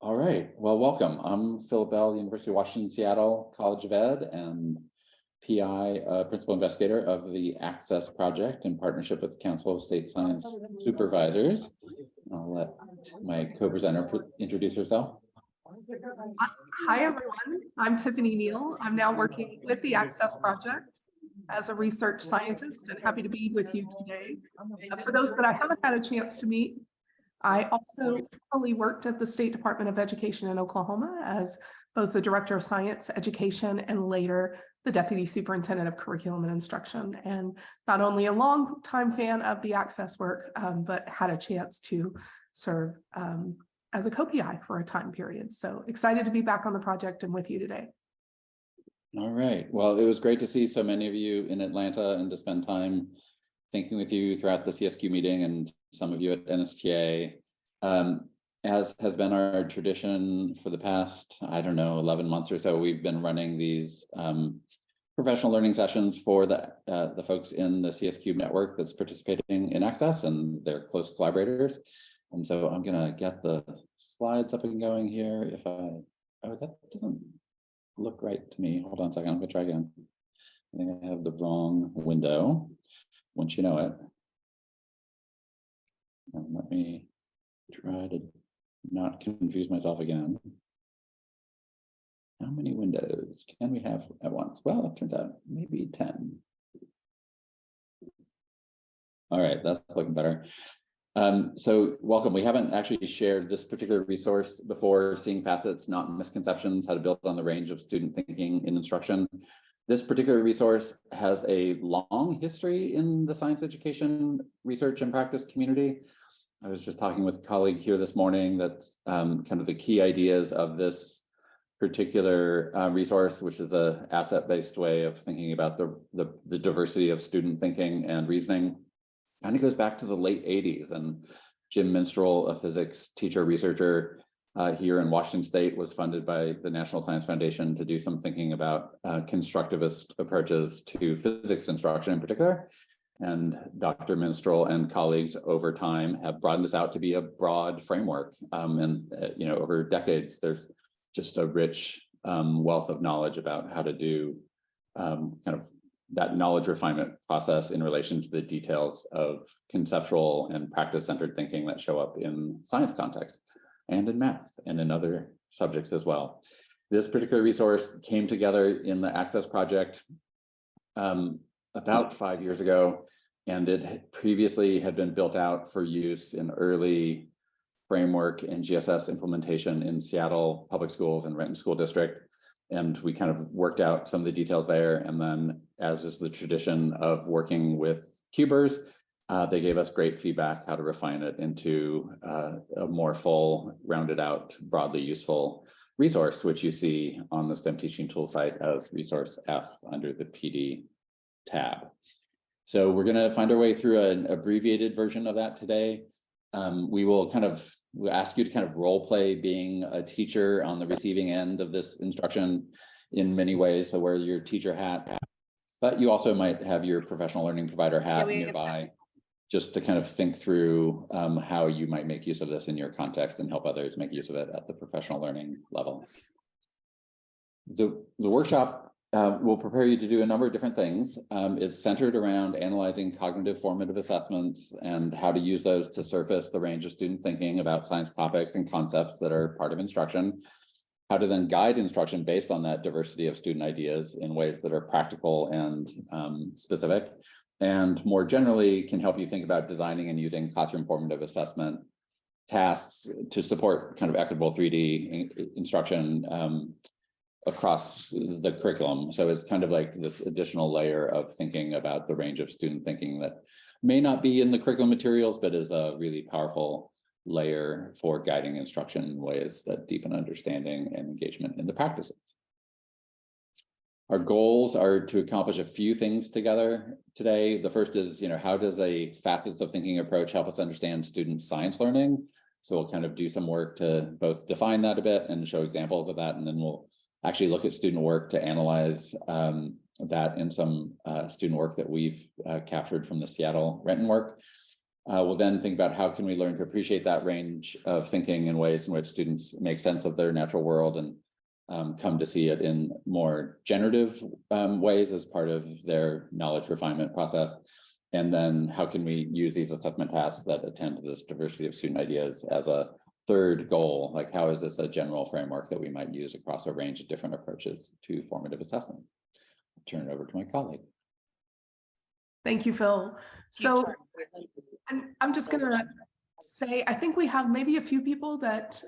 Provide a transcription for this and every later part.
All right, well, welcome. I'm Philip Bell, University of Washington, Seattle College of Ed, and PI, Principal Investigator of the ACESSE project in partnership with the Council of State Science Supervisors. I'll let my co-presenter introduce herself. Hi, everyone. I'm Tiffany Neill. I'm now working with the ACESSE project as a research scientist and happy to be with you today. For those that I haven't had a chance to meet, I also fully worked at the State Department of Education in Oklahoma as both the Director of Science Education and later the Deputy Superintendent of Curriculum and Instruction. And not only a long-time fan of the ACESSE work, but had a chance to serve as a co-PI for a time period. So excited to be back on the project and with you today. All right. Well, it was great to see so many of you in Atlanta and to spend time thinking with you throughout the CSQ meeting and some of you at NSTA. As has been our tradition for the past, 11 months or so, we've been running these professional learning sessions for the folks in the CSQ network that's participating in ACESSE and their close collaborators. And so I'm gonna get the slides up and going here. If oh, that doesn't look right to me. Hold on a second, I'm gonna try again. I think I have the wrong window. Once you know it. And let me try to not confuse myself again. How many windows can we have at once? Well, it turns out maybe 10. All right, that's looking better. So welcome. We haven't actually shared this particular resource before, Seeing Facets, Not Misconceptions, How to Build on the Range of Student Thinking in Instruction. This particular resource has a long history in the science education research and practice community. I was just talking with a colleague here this morning that kind of the key ideas of this particular resource, which is an asset-based way of thinking about the diversity of student thinking and reasoning, kind of goes back to the late 80s. And Jim Minstrel, a physics teacher researcher here in Washington State, was funded by the National Science Foundation to do some thinking about constructivist approaches to physics instruction in particular. And Dr. Minstrel and colleagues over time have broadened this out to be a broad framework. Over decades, there's just a rich wealth of knowledge about how to do kind of that knowledge refinement process in relation to the details of conceptual and practice-centered thinking that show up in science context and in math and in other subjects as well. This particular resource came together in the ACESSE project about 5 years ago, and it previously had been built out for use in early framework and GSS implementation in Seattle public schools and Renton School District. And we kind of worked out some of the details there. And then, as is the tradition of working with Cubers, they gave us great feedback how to refine it into a more full, rounded out, broadly useful resource, which you see on the STEM Teaching Tool site as Resource F under the PD tab. So we're going to find our way through an abbreviated version of that today. We'll ask you to kind of role play being a teacher on the receiving end of this instruction in many ways. So wear your teacher hat, but you also might have your professional learning provider hat nearby, just to kind of think through how you might make use of this in your context and help others make use of it at the professional learning level. The workshop will prepare you to do a number of different things. It's centered around analyzing cognitive formative assessments and how to use those to surface the range of student thinking about science topics and concepts that are part of instruction, how to then guide instruction based on that diversity of student ideas in ways that are practical and specific, and more generally can help you think about designing and using classroom formative assessment tasks to support kind of equitable 3D instruction across the curriculum. So it's kind of like this additional layer of thinking about the range of student thinking that may not be in the curriculum materials, but is a really powerful layer for guiding instruction in ways that deepen understanding and engagement in the practices. Our goals are to accomplish a few things together today. The first is, how does a facets of thinking approach help us understand student science learning? So we'll kind of do some work to both define that a bit and show examples of that, and then we'll actually look at student work to analyze that in some student work that we've captured from the Seattle Renton work. We'll then think about how can we learn to appreciate that range of thinking in ways in which students make sense of their natural world and come to see it in more generative ways as part of their knowledge refinement process. And then how can we use these assessment tasks that attend to this diversity of student ideas as a third goal? Like, how is this a general framework that we might use across a range of different approaches to formative assessment? I'll turn it over to my colleague. Thank you, Phil. So I'm just going to say, I think we have maybe a few people that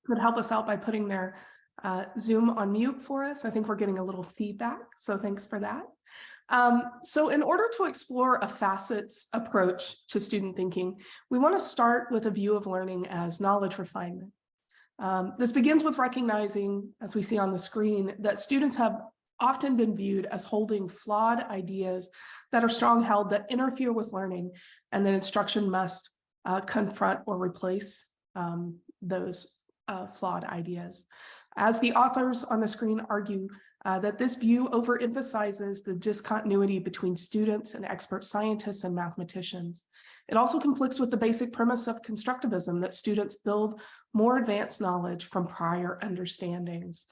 could help us out by putting their Zoom on mute for us. I think we're getting a little feedback, so thanks for that. So in order to explore a facets approach to student thinking, we want to start with a view of learning as knowledge refinement. This begins with recognizing, as we see on the screen, that students have often been viewed as holding flawed ideas that are strong held that interfere with learning, and that instruction must confront or replace those flawed ideas. As the authors on the screen argue, that this view overemphasizes the discontinuity between students and expert scientists and mathematicians. It also conflicts with the basic premise of constructivism that students build more advanced knowledge from prior understandings.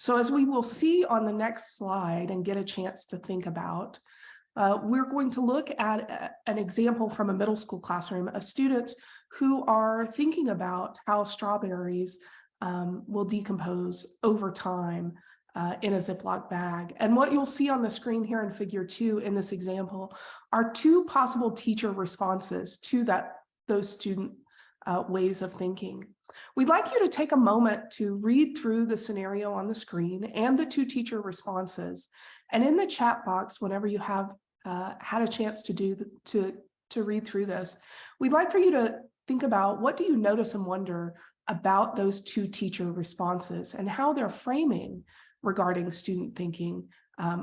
So as we will see on the next slide and get a chance to think about, we're going to look at an example from a middle school classroom of students who are thinking about how strawberries will decompose over time in a Ziploc bag. And what you'll see on the screen here in figure 2 in this example are two possible teacher responses to those student ways of thinking. We'd like you to take a moment to read through the scenario on the screen and the two teacher responses. And in the chat box, whenever you have had a chance to read through this, we'd like for you to think about, what do you notice and wonder about those two teacher responses and how their framing regarding student thinking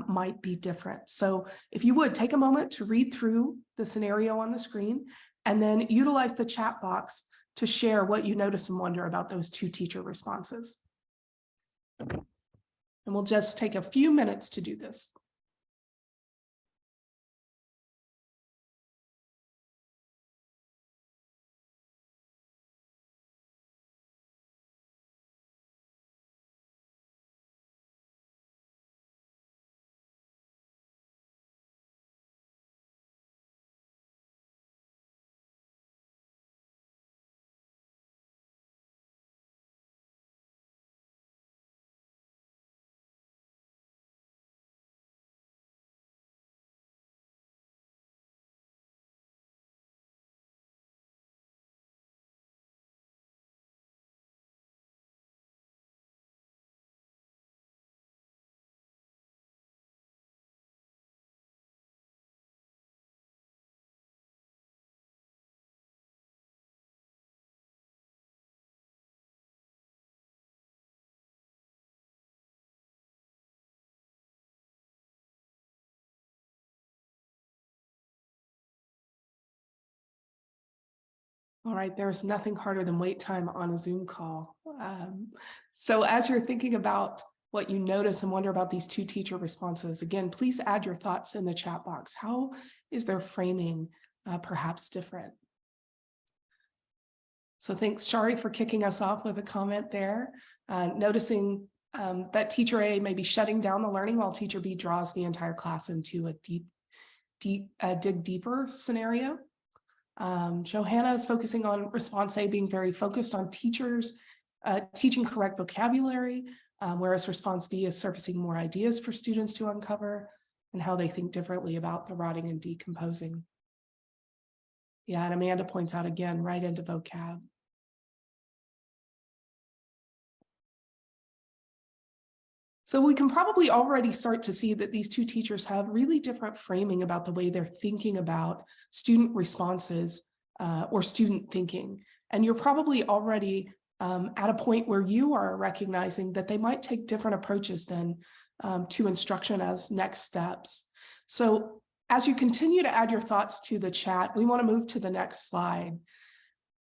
might be different. So if you would, take a moment to read through the scenario on the screen and then utilize the chat box to share what you notice and wonder about those two teacher responses. And we'll just take a few minutes to do this. All right, there's nothing harder than wait time on a Zoom call. So as you're thinking about what you notice and wonder about these two teacher responses, again, please add your thoughts in the chat box. How is their framing perhaps different? So thanks, Shari, for kicking us off with a comment there. Noticing that teacher A may be shutting down the learning while teacher B draws the entire class into a dig deeper scenario. Johanna is focusing on response A being very focused on teachers teaching correct vocabulary, whereas response B is surfacing more ideas for students to uncover and how they think differently about the rotting and decomposing. Yeah, and Amanda points out again, right into vocab. So we can probably already start to see that these two teachers have really different framing about the way they're thinking about student responses or student thinking. And you're probably already at a point where you are recognizing that they might take different approaches than to instruction as next steps. So as you continue to add your thoughts to the chat, we want to move to the next slide.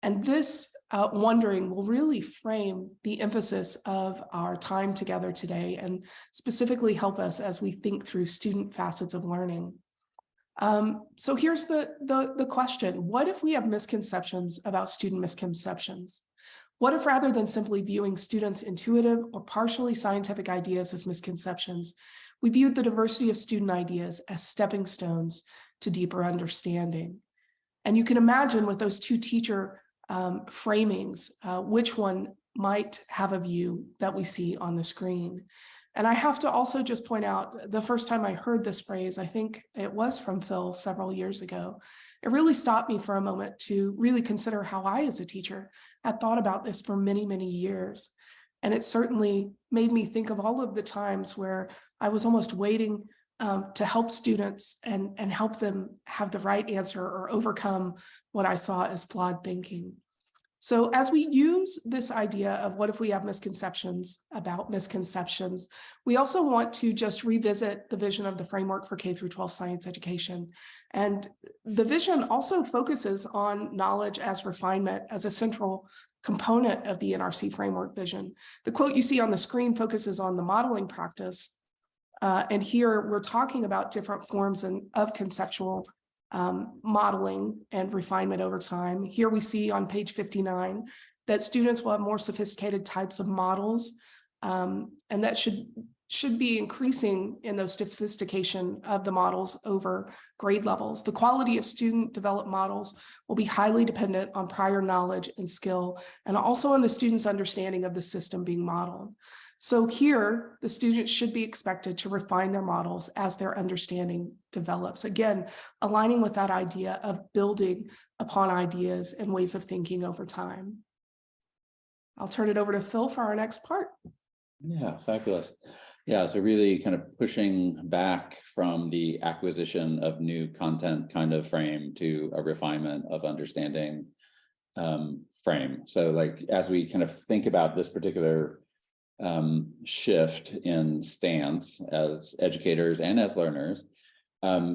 And this wondering will really frame the emphasis of our time together today and specifically help us as we think through student facets of learning. So here's the question. What if we have misconceptions about student misconceptions? What if rather than simply viewing students' intuitive or partially scientific ideas as misconceptions, we viewed the diversity of student ideas as stepping stones to deeper understanding? And you can imagine with those two teacher framings, which one might have a view that we see on the screen. And I have to also just point out, the first time I heard this phrase, I think it was from Phil several years ago, it really stopped me for a moment to really consider how I, as a teacher, had thought about this for many, many years. And it certainly made me think of all of the times where I was almost waiting to help students and help them have the right answer or overcome what I saw as flawed thinking. So as we use this idea of what if we have misconceptions about misconceptions, we also want to just revisit the vision of the framework for K-12 science education. And the vision also focuses on knowledge as refinement as a central component of the NRC framework vision. The quote you see on the screen focuses on the modeling practice. And here we're talking about different forms of conceptual modeling and refinement over time. Here we see on page 59 that students will have more sophisticated types of models, and that should be increasing in those sophistication of the models over grade levels. The quality of student developed models will be highly dependent on prior knowledge and skill, and also on the student's understanding of the system being modeled. So here, the students should be expected to refine their models as their understanding develops. Again, aligning with that idea of building upon ideas and ways of thinking over time. I'll turn it over to Phil for our next part. Yeah, fabulous. Yeah, so really kind of pushing back from the acquisition of new content kind of frame to a refinement of understanding frame. So like, as we kind of think about this particular shift in stance as educators and as learners,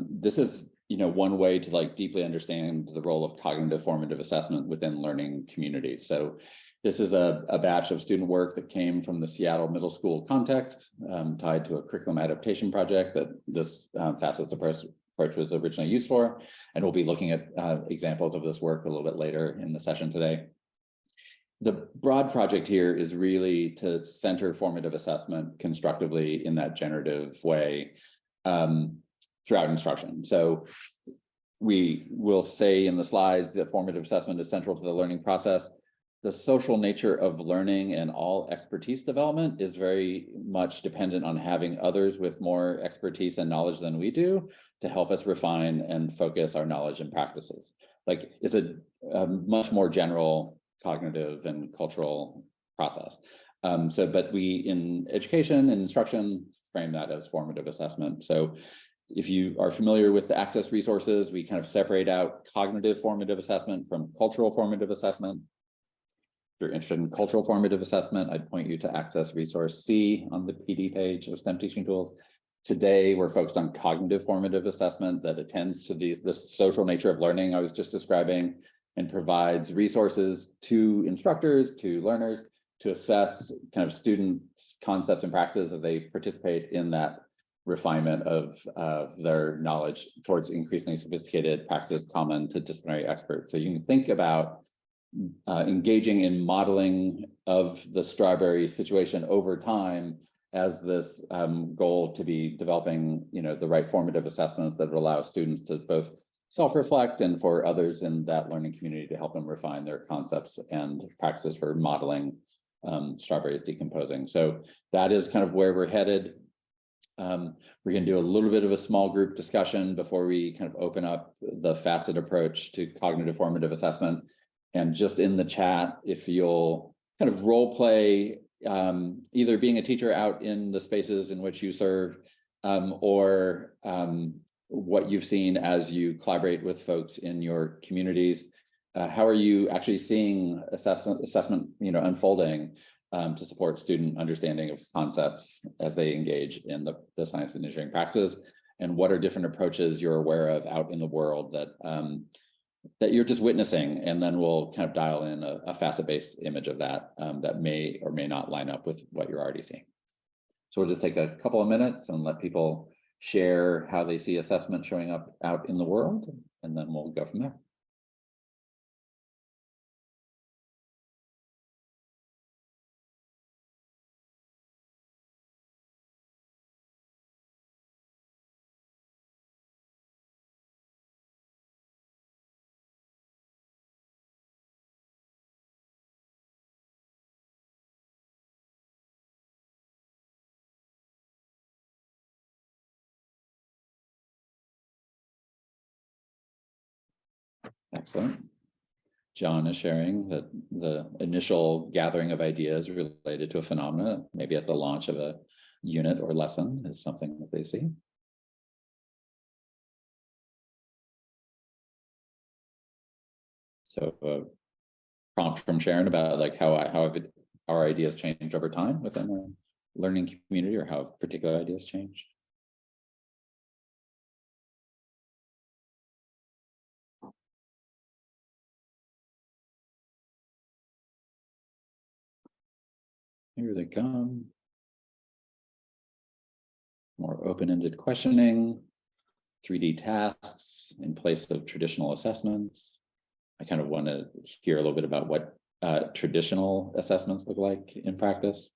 this is, one way to like deeply understand the role of cognitive formative assessment within learning communities. So this is a batch of student work that came from the Seattle middle school context, tied to a curriculum adaptation project that this Facets approach was originally used for. And we'll be looking at examples of this work a little bit later in the session today. The broad project here is really to center formative assessment constructively in that generative way throughout instruction. So we will say in the slides that formative assessment is central to the learning process. The social nature of learning and all expertise development is very much dependent on having others with more expertise and knowledge than we do to help us refine and focus our knowledge and practices. Like, it's a much more general cognitive and cultural process. But we in education and instruction frame that as formative assessment. So if you are familiar with the ACESSE resources, we kind of separate out cognitive formative assessment from cultural formative assessment. If you're interested in cultural formative assessment, I'd point you to ACESSE Resource C on the PD page of STEM teaching tools. Today, we're focused on cognitive formative assessment that attends to this social nature of learning I was just describing, and provides resources to instructors, to learners, to assess kind of students' concepts and practices as they participate in that refinement of their knowledge towards increasingly sophisticated practices common to disciplinary experts. So you can think about engaging in modeling of the strawberry situation over time as this goal to be developing, the right formative assessments that allow students to both self-reflect and for others in that learning community to help them refine their concepts and practices for modeling strawberries decomposing. So that is kind of where we're headed. We're going to do a little bit of a small group discussion before we kind of open up the facet approach to cognitive formative assessment. And just in the chat, if you'll kind of role play either being a teacher out in the spaces in which you serve or what you've seen as you collaborate with folks in your communities. How are you actually seeing assessment unfolding to support student understanding of concepts as they engage in the science and engineering practices? And what are different approaches you're aware of out in the world that you're just witnessing? And then we'll kind of dial in a facet-based image of that that may or may not line up with what you're already seeing. So we'll just take a couple of minutes and let people share how they see assessment showing up out in the world, and then we'll go from there. Excellent. John is sharing that the initial gathering of ideas related to a phenomena, maybe at the launch of a unit or lesson, is something that they see. So a prompt from Sharon about like how our ideas change over time within the learning community, or how particular ideas change. Here they come. More open-ended questioning, 3D tasks in place of traditional assessments. I kind of want to hear a little bit about what traditional assessments look like in practice.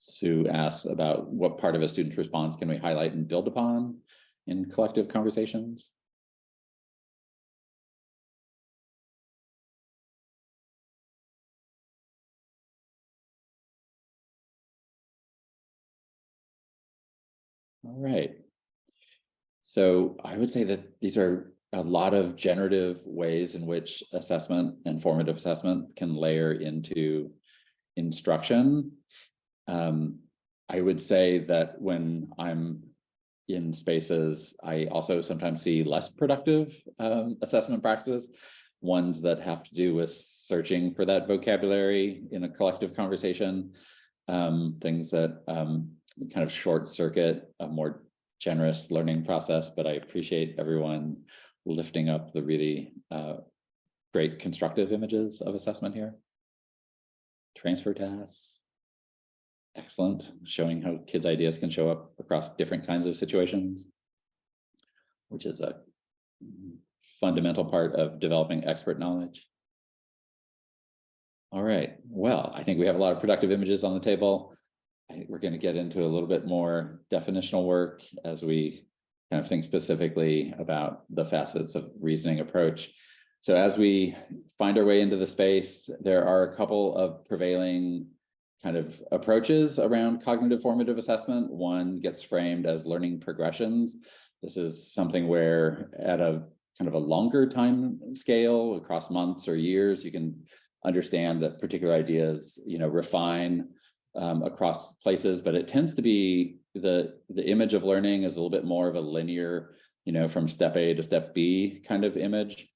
Sue asks about what part of a student's response can we highlight and build upon in collective conversations. All right. So I would say that these are a lot of generative ways in which assessment and formative assessment can layer into instruction. I would say that when I'm in spaces, I also sometimes see less productive assessment practices, ones that have to do with searching for that vocabulary in a collective conversation, things that kind of short circuit a more generous learning process. But I appreciate everyone lifting up the really great constructive images of assessment here. Transfer tasks. Excellent, showing how kids' ideas can show up across different kinds of situations, which is a fundamental part of developing expert knowledge. All right, well, I think we have a lot of productive images on the table. I think we're going to get into a little bit more definitional work as we kind of think specifically about the facets of reasoning approach. So as we find our way into the space, there are a couple of prevailing kind of approaches around cognitive formative assessment. One gets framed as learning progressions. This is something where at a kind of a longer time scale across months or years, you can understand that particular ideas, refine across places, but it tends to be the image of learning is a little bit more of a linear, from step A to step B kind of image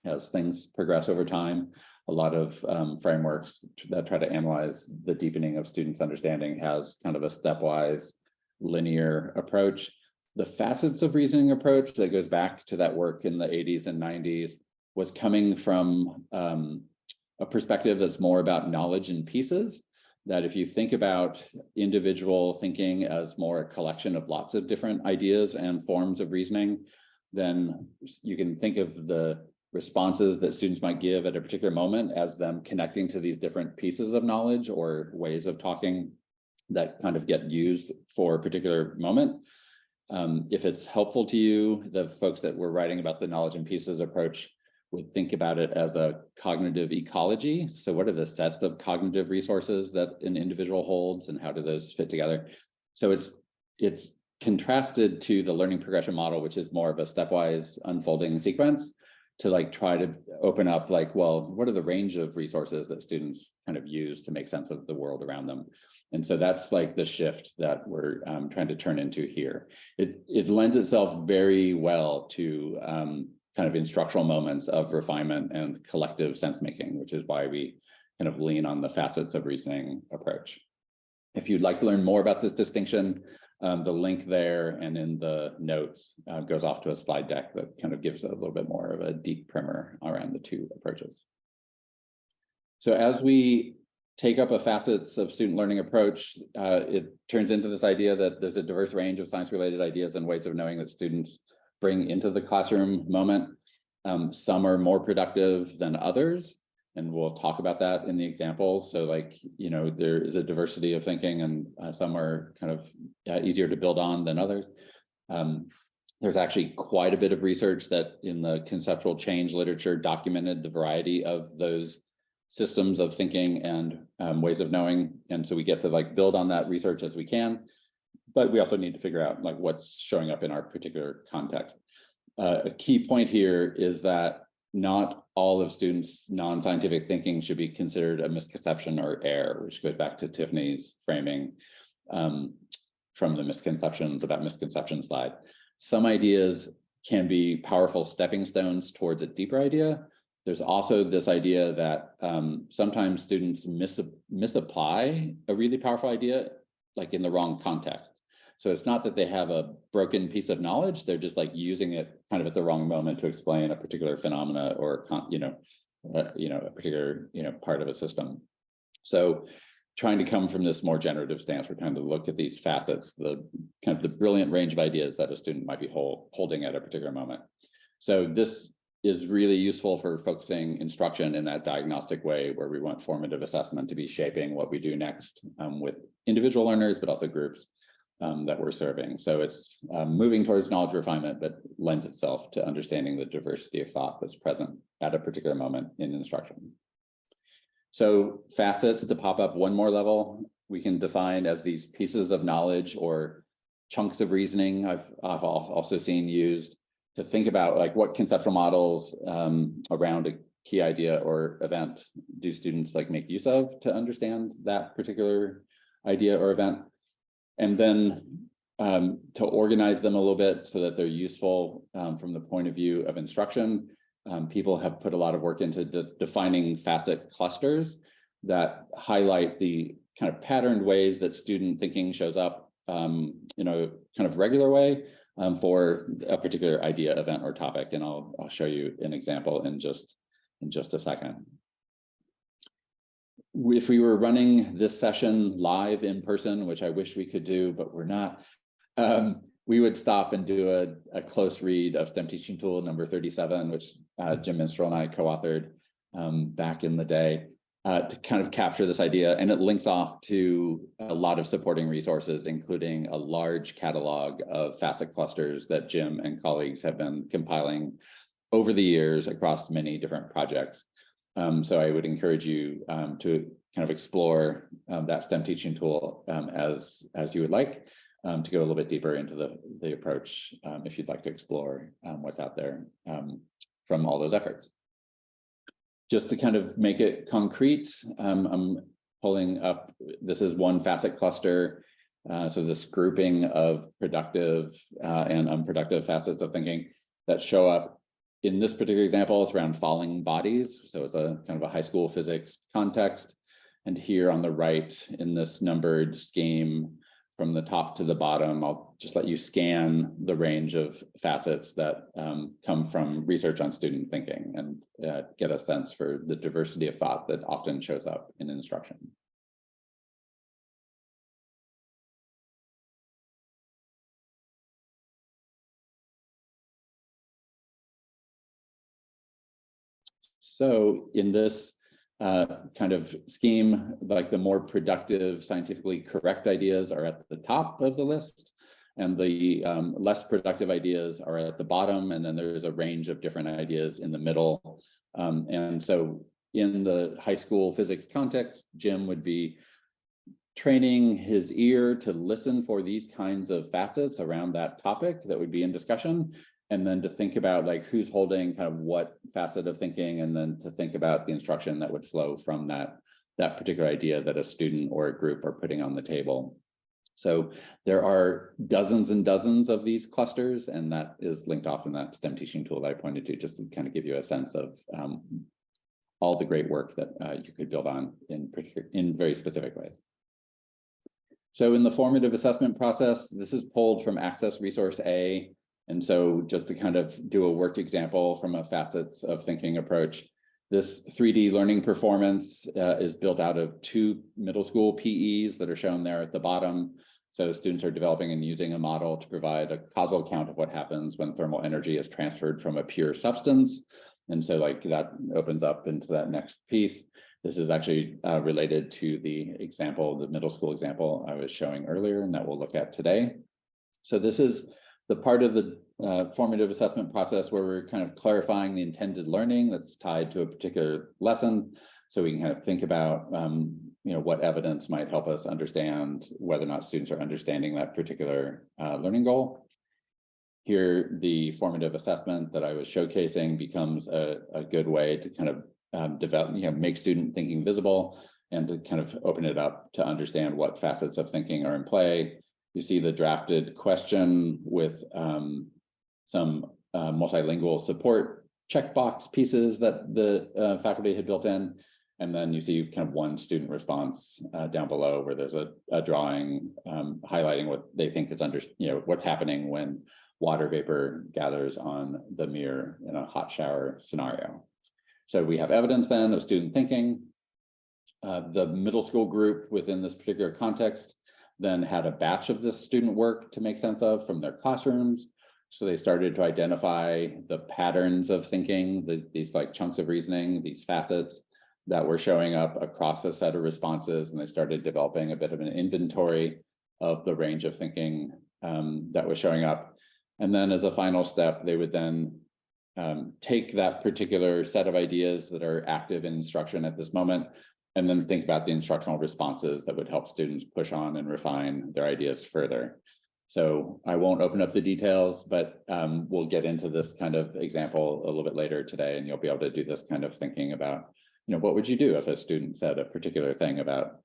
as things progress over time. A lot of frameworks that try to analyze the deepening of students' understanding has kind of a stepwise linear approach. The facets of reasoning approach that goes back to that work in the 80s and 90s was coming from a perspective that's more about knowledge in pieces, that if you think about individual thinking as more a collection of lots of different ideas and forms of reasoning, then you can think of the responses that students might give at a particular moment as them connecting to these different pieces of knowledge or ways of talking that kind of get used for a particular moment. If it's helpful to you, the folks that were writing about the knowledge in pieces approach would think about it as a cognitive ecology. So what are the sets of cognitive resources that an individual holds and how do those fit together? So it's contrasted to the learning progression model, which is more of a stepwise unfolding sequence, to try to open up well, what are the range of resources that students kind of use to make sense of the world around them? And so that's the shift that we're trying to turn into here. It lends itself very well to kind of instructional moments of refinement and collective sense making, which is why we kind of lean on the facets of reasoning approach. If you'd like to learn more about this distinction, The link there and in the notes goes off to a slide deck that kind of gives a little bit more of a deep primer around the two approaches. So as we take up a facets of student learning approach, it turns into this idea that there's a diverse range of science-related ideas and ways of knowing that students bring into the classroom moment. Some are more productive than others, and we'll talk about that in the examples. So like, you know, there is a diversity of thinking, and some are kind of easier to build on than others. There's actually quite a bit of research that in the conceptual change literature documented the variety of those systems of thinking and ways of knowing. And so we get to like build on that research as we can, but we also need to figure out like what's showing up in our particular context. A key point here is that not all of students' non-scientific thinking should be considered a misconception or error, which goes back to Tiffany's framing from the misconceptions about misconception slide. Some ideas can be powerful stepping stones towards a deeper idea. There's also this idea that sometimes students misapply a really powerful idea, like in the wrong context. So it's not that they have a broken piece of knowledge, they're just like using it kind of at the wrong moment to explain a particular phenomena or, a particular, part of a system. So trying to come from this more generative stance, we're trying to look at these facets, the kind of the brilliant range of ideas that a student might be holding at a particular moment. So this is really useful for focusing instruction in that diagnostic way where we want formative assessment to be shaping what we do next with individual learners, but also groups that we're serving. So it's moving towards knowledge refinement, but lends itself to understanding the diversity of thought that's present at a particular moment in instruction. So facets, to pop up one more level, we can define as these pieces of knowledge or chunks of reasoning I've also seen used to think about like what conceptual models around a key idea or event do students like make use of to understand that particular idea or event. And then to organize them a little bit so that they're useful from the point of view of instruction. People have put a lot of work into defining facet clusters that highlight the kind of patterned ways that student thinking shows up in a kind of regular way for a particular idea, event, or topic. And I'll show you an example in just a second. If we were running this session live in person, which I wish we could do, but we're not, we would stop and do a close read of STEM Teaching Tool number 37, which Jim Minstrel and I co-authored back in the day to kind of capture this idea. And it links off to a lot of supporting resources, including a large catalog of facet clusters that Jim and colleagues have been compiling over the years across many different projects. So I would encourage you to kind of explore that STEM teaching tool as you would like, to go a little bit deeper into the approach if you'd like to explore what's out there from all those efforts. Just to kind of make it concrete, I'm pulling up, this is one facet cluster. So this grouping of productive and unproductive facets of thinking that show up. In this particular example, it's around falling bodies. So it's a kind of a high school physics context. And here on the right in this numbered scheme from the top to the bottom, I'll just let you scan the range of facets that come from research on student thinking and get a sense for the diversity of thought that often shows up in instruction. So in this kind of scheme, like the more productive, scientifically correct ideas are at the top of the list, and the less productive ideas are at the bottom, and then there's a range of different ideas in the middle. And so in the high school physics context, Jim would be training his ear to listen for these kinds of facets around that topic that would be in discussion, and then to think about like who's holding kind of what facet of thinking, and then to think about the instruction that would flow from that particular idea that a student or a group are putting on the table. So there are dozens and dozens of these clusters, and that is linked off in that STEM teaching tool that I pointed to, just to kind of give you a sense of all the great work that you could build on in very specific ways. So in the formative assessment process, this is pulled from ACESSE Resource A. And so just to kind of do a worked example from a facets of thinking approach, this 3D learning performance is built out of 2 middle school PEs that are shown there at the bottom. So students are developing and using a model to provide a causal account of what happens when thermal energy is transferred from a pure substance. And so like that opens up into that next piece. This is actually related to the example, the middle school example I was showing earlier, and that we'll look at today. So this is the part of the formative assessment process where we're kind of clarifying the intended learning that's tied to a particular lesson. So we can kind of think about what evidence might help us understand whether or not students are understanding that particular learning goal. Here, the formative assessment that I was showcasing becomes a good way to kind of develop, make student thinking visible and to kind of open it up to understand what facets of thinking are in play. You see the drafted question with some multilingual support checkbox pieces that the faculty had built in. And then you see kind of one student response down below where there's a drawing highlighting what they think is what's happening when water vapor gathers on the mirror in a hot shower scenario. So we have evidence then of student thinking. The middle school group within this particular context then had a batch of this student work to make sense of from their classrooms. So they started to identify the patterns of thinking, these like chunks of reasoning, these facets that were showing up across a set of responses. And they started developing a bit of an inventory of the range of thinking that was showing up. And then as a final step, they would then take that particular set of ideas that are active in instruction at this moment, and then think about the instructional responses that would help students push on and refine their ideas further. So I won't open up the details, but we'll get into this kind of example a little bit later today, and you'll be able to do this kind of thinking about, what would you do if a student said a particular thing about,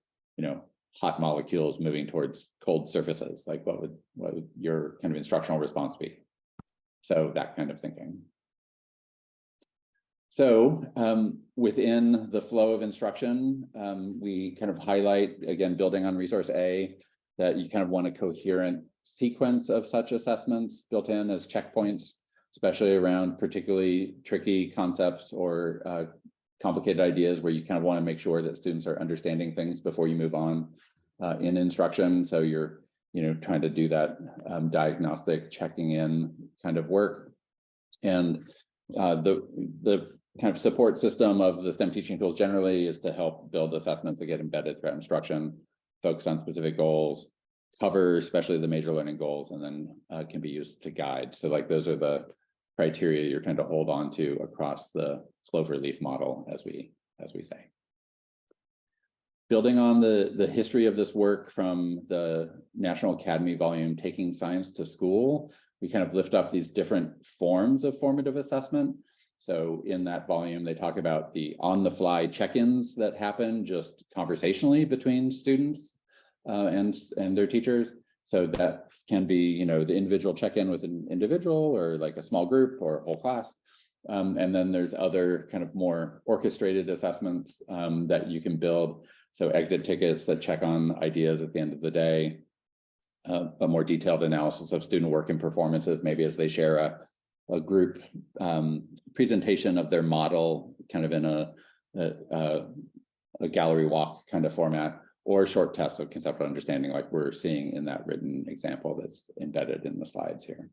hot molecules moving towards cold surfaces? Like what would your kind of instructional response be? So that kind of thinking. So within the flow of instruction, we kind of highlight, again, building on resource A, that you kind of want a coherent sequence of such assessments built in as checkpoints, especially around particularly tricky concepts or complicated ideas where you kind of want to make sure that students are understanding things before you move on in instruction. So you're, trying to do that diagnostic checking in kind of work. And the kind of support system of the STEM teaching tools generally is to help build assessments that get embedded throughout instruction, focus on specific goals, cover especially the major learning goals, and then can be used to guide. So like those are the criteria you're trying to hold on to across the cloverleaf model, as we say. Building on the history of this work from the National Academy volume, Taking Science to School, we kind of lift up these different forms of formative assessment. So in that volume, they talk about the on-the-fly check-ins that happen just conversationally between students and their teachers. So that can be, the individual check-in with an individual or like a small group or a whole class. And then there's other kind of more orchestrated assessments that you can build. So exit tickets that check on ideas at the end of the day, a more detailed analysis of student work and performances, maybe as they share a group presentation of their model, kind of in a gallery walk kind of format, or short tests of conceptual understanding like we're seeing in that written example that's embedded in the slides here.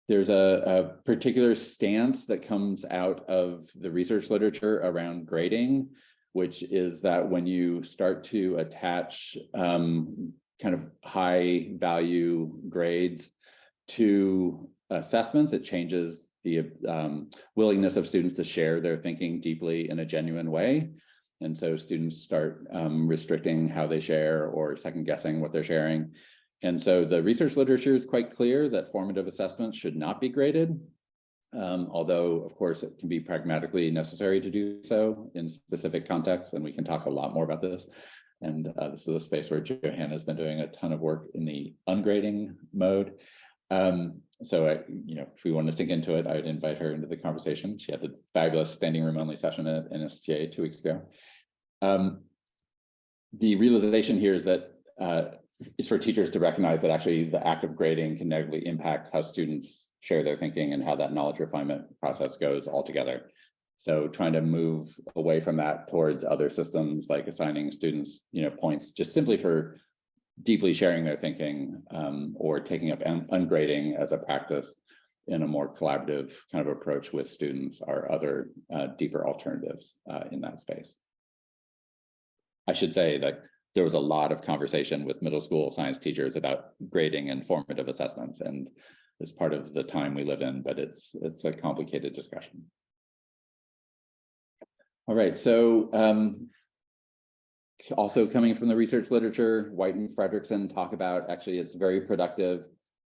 There's a particular stance that comes out of the research literature around grading, which is that when you start to attach kind of high value grades to assessments, it changes the willingness of students to share their thinking deeply in a genuine way. And so students start restricting how they share or second guessing what they're sharing. And so the research literature is quite clear that formative assessments should not be graded, although of course it can be pragmatically necessary to do so in specific contexts, and we can talk a lot more about this. And this is a space where Johanna has been doing a ton of work in the ungrading mode. So if we want to sink into it, I would invite her into the conversation. She had a fabulous standing room only session at NSTA 2 weeks ago. the realization here is that it's for teachers to recognize that actually the act of grading can negatively impact how students share their thinking and how that knowledge refinement process goes altogether. So trying to move away from that towards other systems like assigning students, points just simply for deeply sharing their thinking, or taking up ungrading as a practice in a more collaborative kind of approach with students are other deeper alternatives in that space. I should say that there was a lot of conversation with middle school science teachers about grading and formative assessments, and it's part of the time we live in, but it's a complicated discussion. All right, so also coming from the research literature, White and Fredrickson talk about actually it's very productive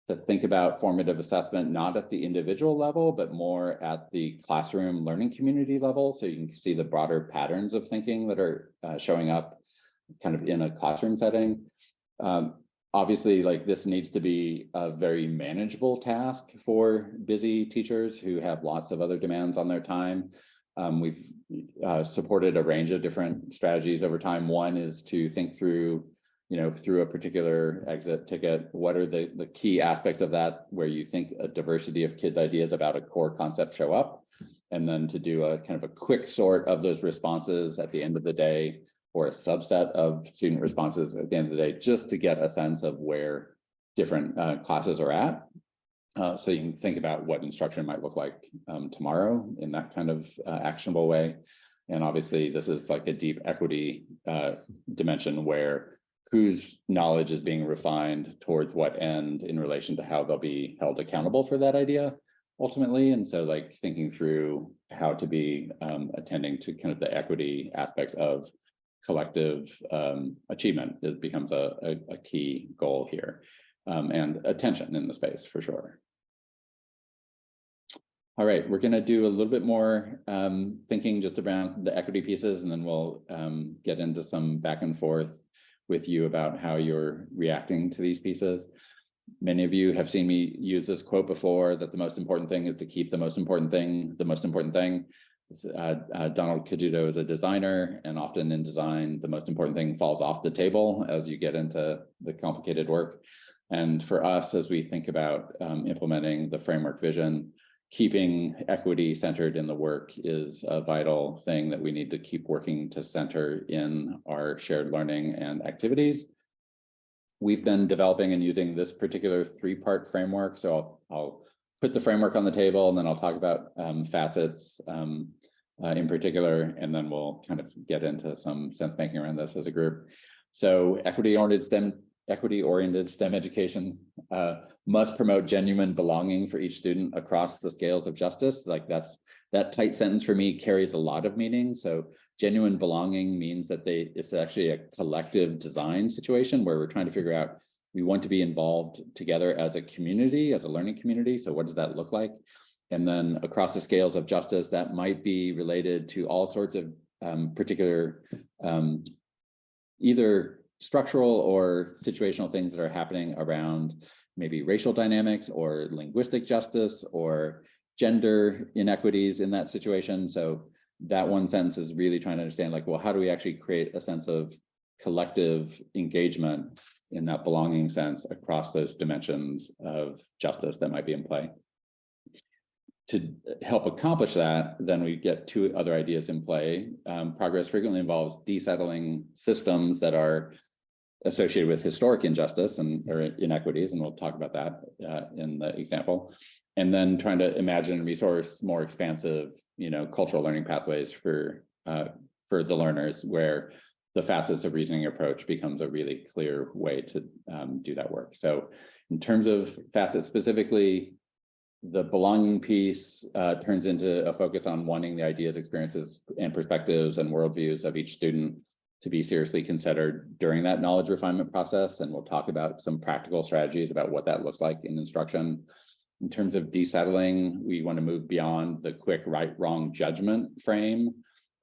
to think about formative assessment, not at the individual level, but more at the classroom learning community level. So you can see the broader patterns of thinking that are showing up kind of in a classroom setting. Obviously, like this needs to be a very manageable task for busy teachers who have lots of other demands on their time. We've supported a range of different strategies over time. One is to think through, through a particular exit ticket, what are the key aspects of that where you think a diversity of kids' ideas about a core concept show up, and then to do a kind of a quick sort of those responses at the end of the day, or a subset of student responses at the end of the day, just to get a sense of where different classes are at. So you can think about what instruction might look like tomorrow in that kind of actionable way. And obviously, this is like a deep equity dimension where whose knowledge is being refined towards what end in relation to how they'll be held accountable for that idea ultimately. And so like thinking through how to be attending to kind of the equity aspects of collective achievement, it becomes a key goal here, and attention in the space for sure. All right, we're going to do a little bit more thinking just around the equity pieces, and then we'll get into some back and forth with you about how you're reacting to these pieces. Many of you have seen me use this quote before, that the most important thing is to keep the most important thing the most important thing. Donald Caduto is a designer, and often in design, the most important thing falls off the table as you get into the complicated work. And for us, as we think about implementing the framework vision, keeping equity centered in the work is a vital thing that we need to keep working to center in our shared learning and activities. We've been developing and using this particular three-part framework. So I'll put the framework on the table, and then I'll talk about facets in particular, and then we'll kind of get into some sense making around this as a group. So equity-oriented STEM education must promote genuine belonging for each student across the scales of justice. Like that tight sentence for me carries a lot of meaning. So genuine belonging means that it's actually a collective design situation where we're trying to figure out, we want to be involved together as a community, as a learning community. So what does that look like? And then across the scales of justice, that might be related to all sorts of particular either structural or situational things that are happening around maybe racial dynamics or linguistic justice or gender inequities in that situation. So that one sentence is really trying to understand, like, well, how do we actually create a sense of collective engagement in that belonging sense across those dimensions of justice that might be in play? To help accomplish that, then we get two other ideas in play. Progress frequently involves desettling systems that are associated with historic injustice or inequities, and we'll talk about that in the example. And then trying to imagine and resource more expansive, cultural learning pathways for the learners, where the facets of reasoning approach becomes a really clear way to do that work. So in terms of facets specifically, the belonging piece turns into a focus on wanting the ideas, experiences, and perspectives and worldviews of each student to be seriously considered during that knowledge refinement process. And we'll talk about some practical strategies about what that looks like in instruction. In terms of desettling, we want to move beyond the quick right-wrong judgment frame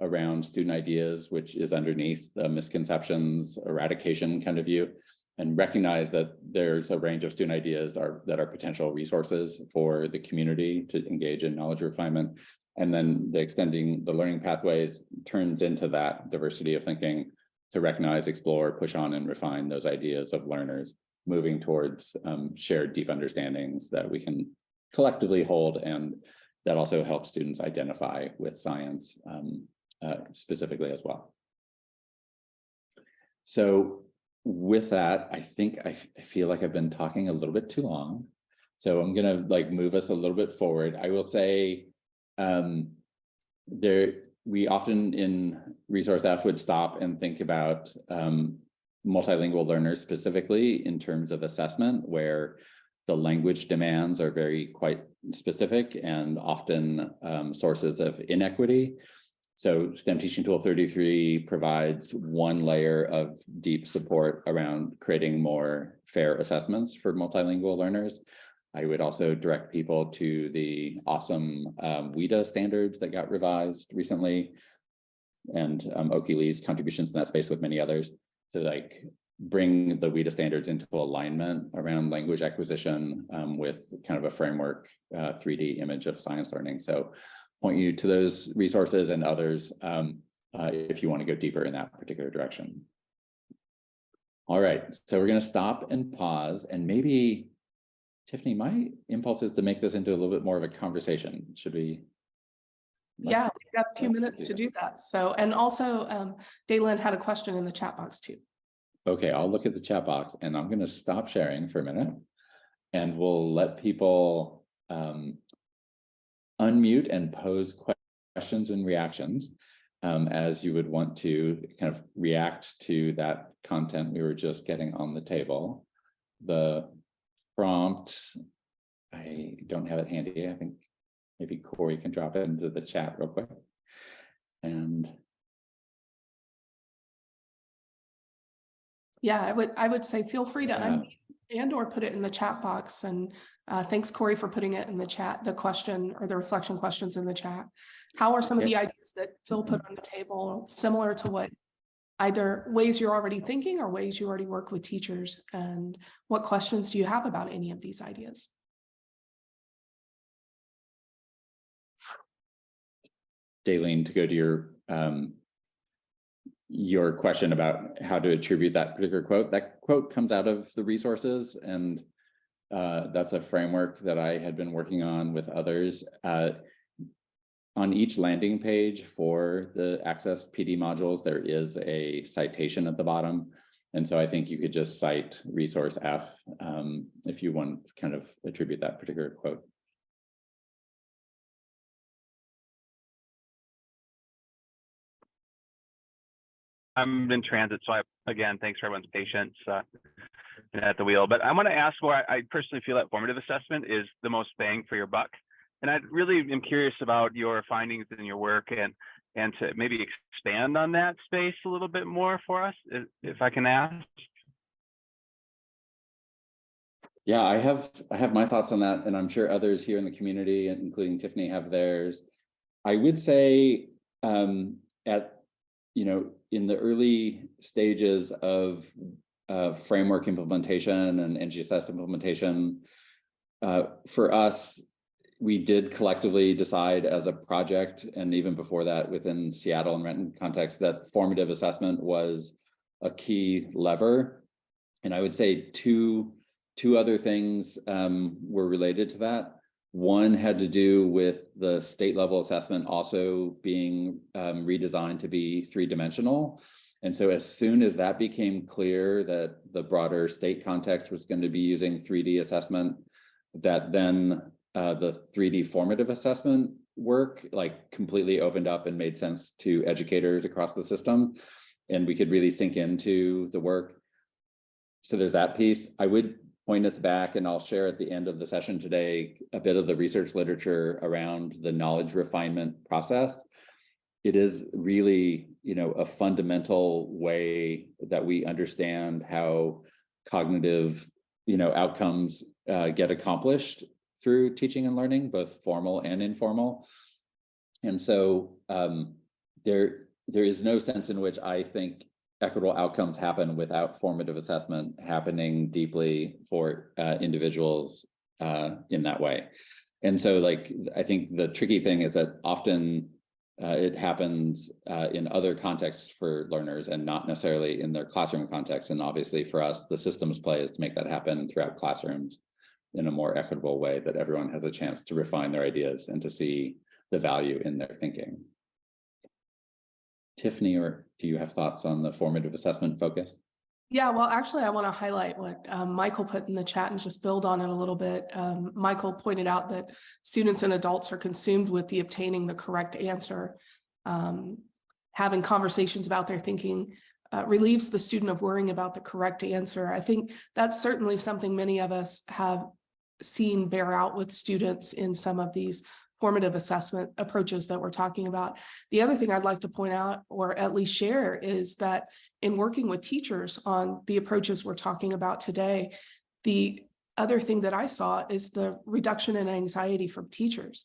around student ideas, which is underneath the misconceptions, eradication kind of view, and recognize that there's a range of student ideas that are potential resources for the community to engage in knowledge refinement. And then the extending the learning pathways turns into that diversity of thinking to recognize, explore, push on, and refine those ideas of learners moving towards shared deep understandings that we can collectively hold, and that also helps students identify with science specifically as well. So with that, I think I feel like I've been talking a little bit too long. So I'm gonna move us a little bit forward. I will say we often in Resource F would stop and think about multilingual learners specifically in terms of assessment, where the language demands are quite specific and often sources of inequity. So STEM Teaching Tool 33 provides one layer of deep support around creating more fair assessments for multilingual learners. I would also direct people to the awesome WIDA standards that got revised recently, and Oki Lee's contributions in that space with many others to bring the WIDA standards into alignment around language acquisition with kind of a framework 3D image of science learning. So point you to those resources and others if you want to go deeper in that particular direction. All right, so we're going to stop and pause, and maybe Tiffany, my impulse is to make this into a little bit more of a conversation. Should we? Yeah, we've got a few minutes to do that. So, and also Daylin had a question in the chat box too. Okay, I'll look at the chat box, and I'm going to stop sharing for a minute, and we'll let people unmute and pose questions and reactions as you would want to kind of react to that content we were just getting on the table. The prompt, I don't have it handy. I think maybe Corey can drop it into the chat real quick. And yeah, I would say feel free to unmute and or put it in the chat box. And thanks, Corey, for putting it in the chat, the question or the reflection questions in the chat. How are some of the ideas that Phil put on the table similar to what either ways you're already thinking or ways you already work with teachers? And what questions do you have about any of these ideas? Daylene, to go to your question about how to attribute that particular quote, that quote comes out of the resources, and that's a framework that I had been working on with others. On each landing page for the ACESSE PD modules, there is a citation at the bottom. And so I think you could just cite Resource F if you want to kind of attribute that particular quote. I'm in transit, so again, thanks for everyone's patience at the wheel. But I want to ask where I personally feel that formative assessment is the most bang for your buck. And I really am curious about your findings in your work and to maybe expand on that space a little bit more for us, if I can ask. Yeah, I have my thoughts on that, and I'm sure others here in the community, including Tiffany, have theirs. I would say in the early stages of framework implementation and NGSS implementation, for us, we did collectively decide as a project, and even before that within Seattle and Renton context, that formative assessment was a key lever. And I would say two other things were related to that. One had to do with the state level assessment also being redesigned to be 3-dimensional. And so as soon as that became clear that the broader state context was going to be using 3D assessment, that then the 3D formative assessment work completely opened up and made sense to educators across the system, and we could really sink into the work. So there's that piece. I would point us back, and I'll share at the end of the session today a bit of the research literature around the knowledge refinement process. It is really, a fundamental way that we understand how cognitive, outcomes get accomplished through teaching and learning, both formal and informal. And so there is no sense in which I think equitable outcomes happen without formative assessment happening deeply for individuals in that way. And so I think the tricky thing is that often it happens in other contexts for learners and not necessarily in their classroom context. And obviously for us, the systems play is to make that happen throughout classrooms in a more equitable way, that everyone has a chance to refine their ideas and to see the value in their thinking. Tiffany, or do you have thoughts on the formative assessment focus? Yeah, well, actually, I want to highlight what Michael put in the chat and just build on it a little bit. Michael pointed out that students and adults are consumed with the obtaining the correct answer. Having conversations about their thinking relieves the student of worrying about the correct answer. I think that's certainly something many of us have seen bear out with students in some of these formative assessment approaches that we're talking about. The other thing I'd like to point out, or at least share, is that in working with teachers on the approaches we're talking about today, the other thing that I saw is the reduction in anxiety from teachers.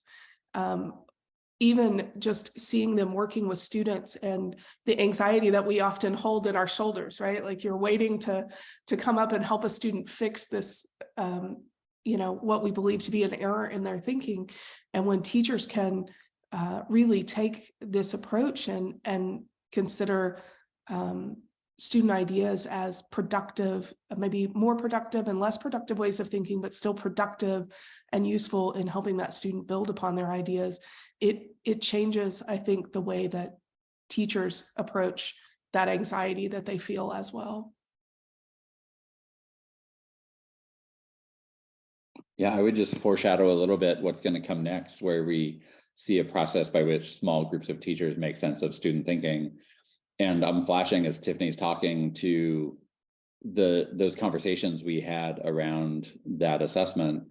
Even just seeing them working with students and the anxiety that we often hold in our shoulders, right? Like you're waiting to come up and help a student fix this, what we believe to be an error in their thinking. And when teachers can really take this approach and consider student ideas as productive, maybe more productive and less productive ways of thinking, but still productive and useful in helping that student build upon their ideas, it changes, I think, the way that teachers approach that anxiety that they feel as well. Yeah, I would just foreshadow a little bit what's going to come next, where we see a process by which small groups of teachers make sense of student thinking. And I'm flashing as Tiffany's talking to those conversations we had around that assessment.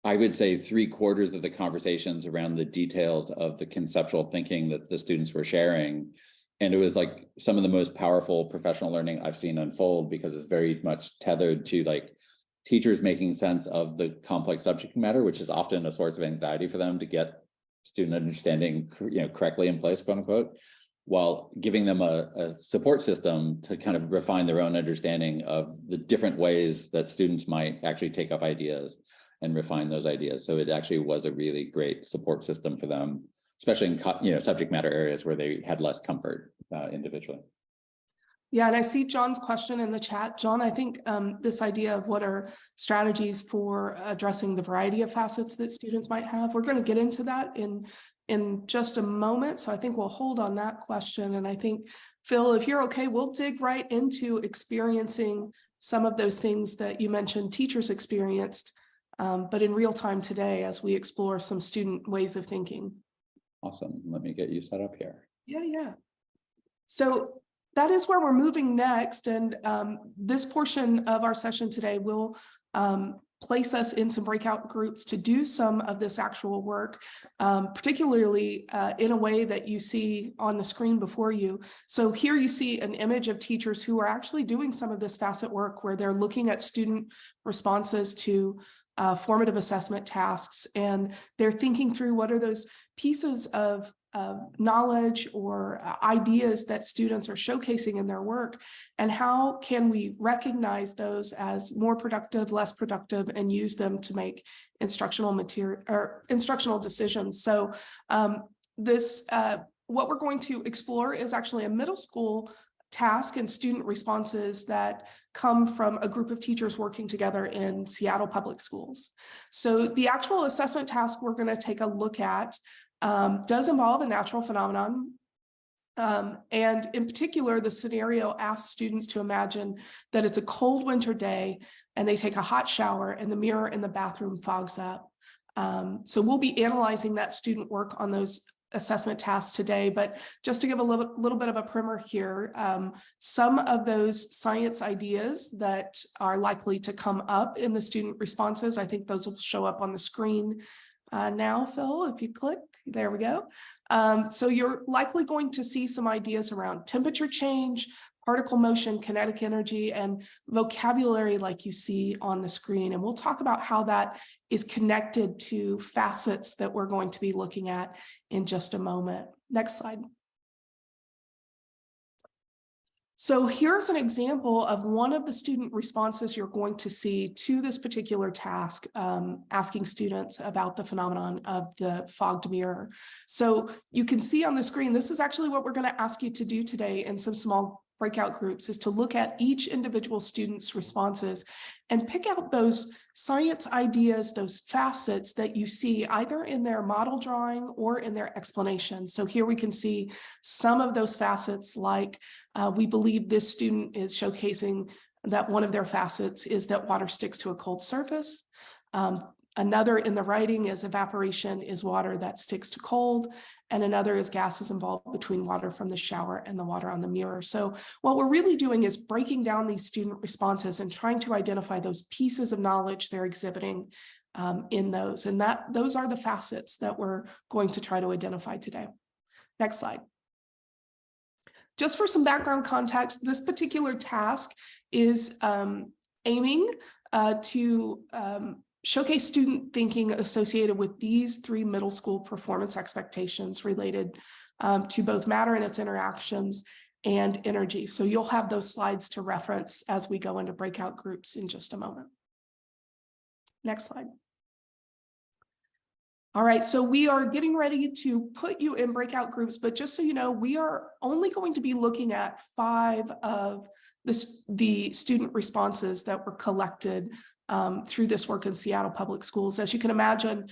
I would say 3/4 of the conversations around the details of the conceptual thinking that the students were sharing. And it was like some of the most powerful professional learning I've seen unfold, because it's very much tethered to like teachers making sense of the complex subject matter, which is often a source of anxiety for them to get student understanding, correctly in place, quote unquote, while giving them a support system to kind of refine their own understanding of the different ways that students might actually take up ideas and refine those ideas. So it actually was a really great support system for them, especially in subject matter areas where they had less comfort individually. Yeah, and I see John's question in the chat. John, I think this idea of what are strategies for addressing the variety of facets that students might have, we're going to get into that in just a moment. So I think we'll hold on that question. And I think, Phil, if you're okay, we'll dig right into experiencing some of those things that you mentioned teachers experienced, but in real time today as we explore some student ways of thinking. Awesome. Let me get you set up here. Yeah. So that is where we're moving next. And this portion of our session today will place us in some breakout groups to do some of this actual work, particularly in a way that you see on the screen before you. So here you see an image of teachers who are actually doing some of this facet work where they're looking at student responses to formative assessment tasks, and they're thinking through what are those pieces of knowledge or ideas that students are showcasing in their work, and how can we recognize those as more productive, less productive, and use them to make instructional material or instructional decisions. So what we're going to explore is actually a middle school task and student responses that come from a group of teachers working together in Seattle Public Schools. So the actual assessment task we're going to take a look at does involve a natural phenomenon. And in particular, the scenario asks students to imagine that it's a cold winter day and they take a hot shower and the mirror in the bathroom fogs up. So we'll be analyzing that student work on those assessment tasks today, but just to give a little bit of a primer here, some of those science ideas that are likely to come up in the student responses, I think those will show up on the screen now, Phil, if you click, there we go. So you're likely going to see some ideas around temperature change, particle motion, kinetic energy, and vocabulary like you see on the screen. And we'll talk about how that is connected to facets that we're going to be looking at in just a moment. Next slide. So here's an example of one of the student responses you're going to see to this particular task, asking students about the phenomenon of the fogged mirror. So you can see on the screen, this is actually what we're going to ask you to do today in some small breakout groups, is to look at each individual student's responses and pick out those science ideas, those facets that you see either in their model drawing or in their explanation. So here we can see some of those facets, like we believe this student is showcasing that one of their facets is that water sticks to a cold surface. Another in the writing is evaporation is water that sticks to cold, and another is gases involved between water from the shower and the water on the mirror. So what we're really doing is breaking down these student responses and trying to identify those pieces of knowledge they're exhibiting in those. And those are the facets that we're going to try to identify today. Next slide. Just for some background context, this particular task is aiming to showcase student thinking associated with these 3 middle school performance expectations related to both matter and its interactions and energy. So you'll have those slides to reference as we go into breakout groups in just a moment. Next slide. All right, so we are getting ready to put you in breakout groups, but just so you know, we are only going to be looking at 5 of the student responses that were collected through this work in Seattle Public Schools. As you can imagine,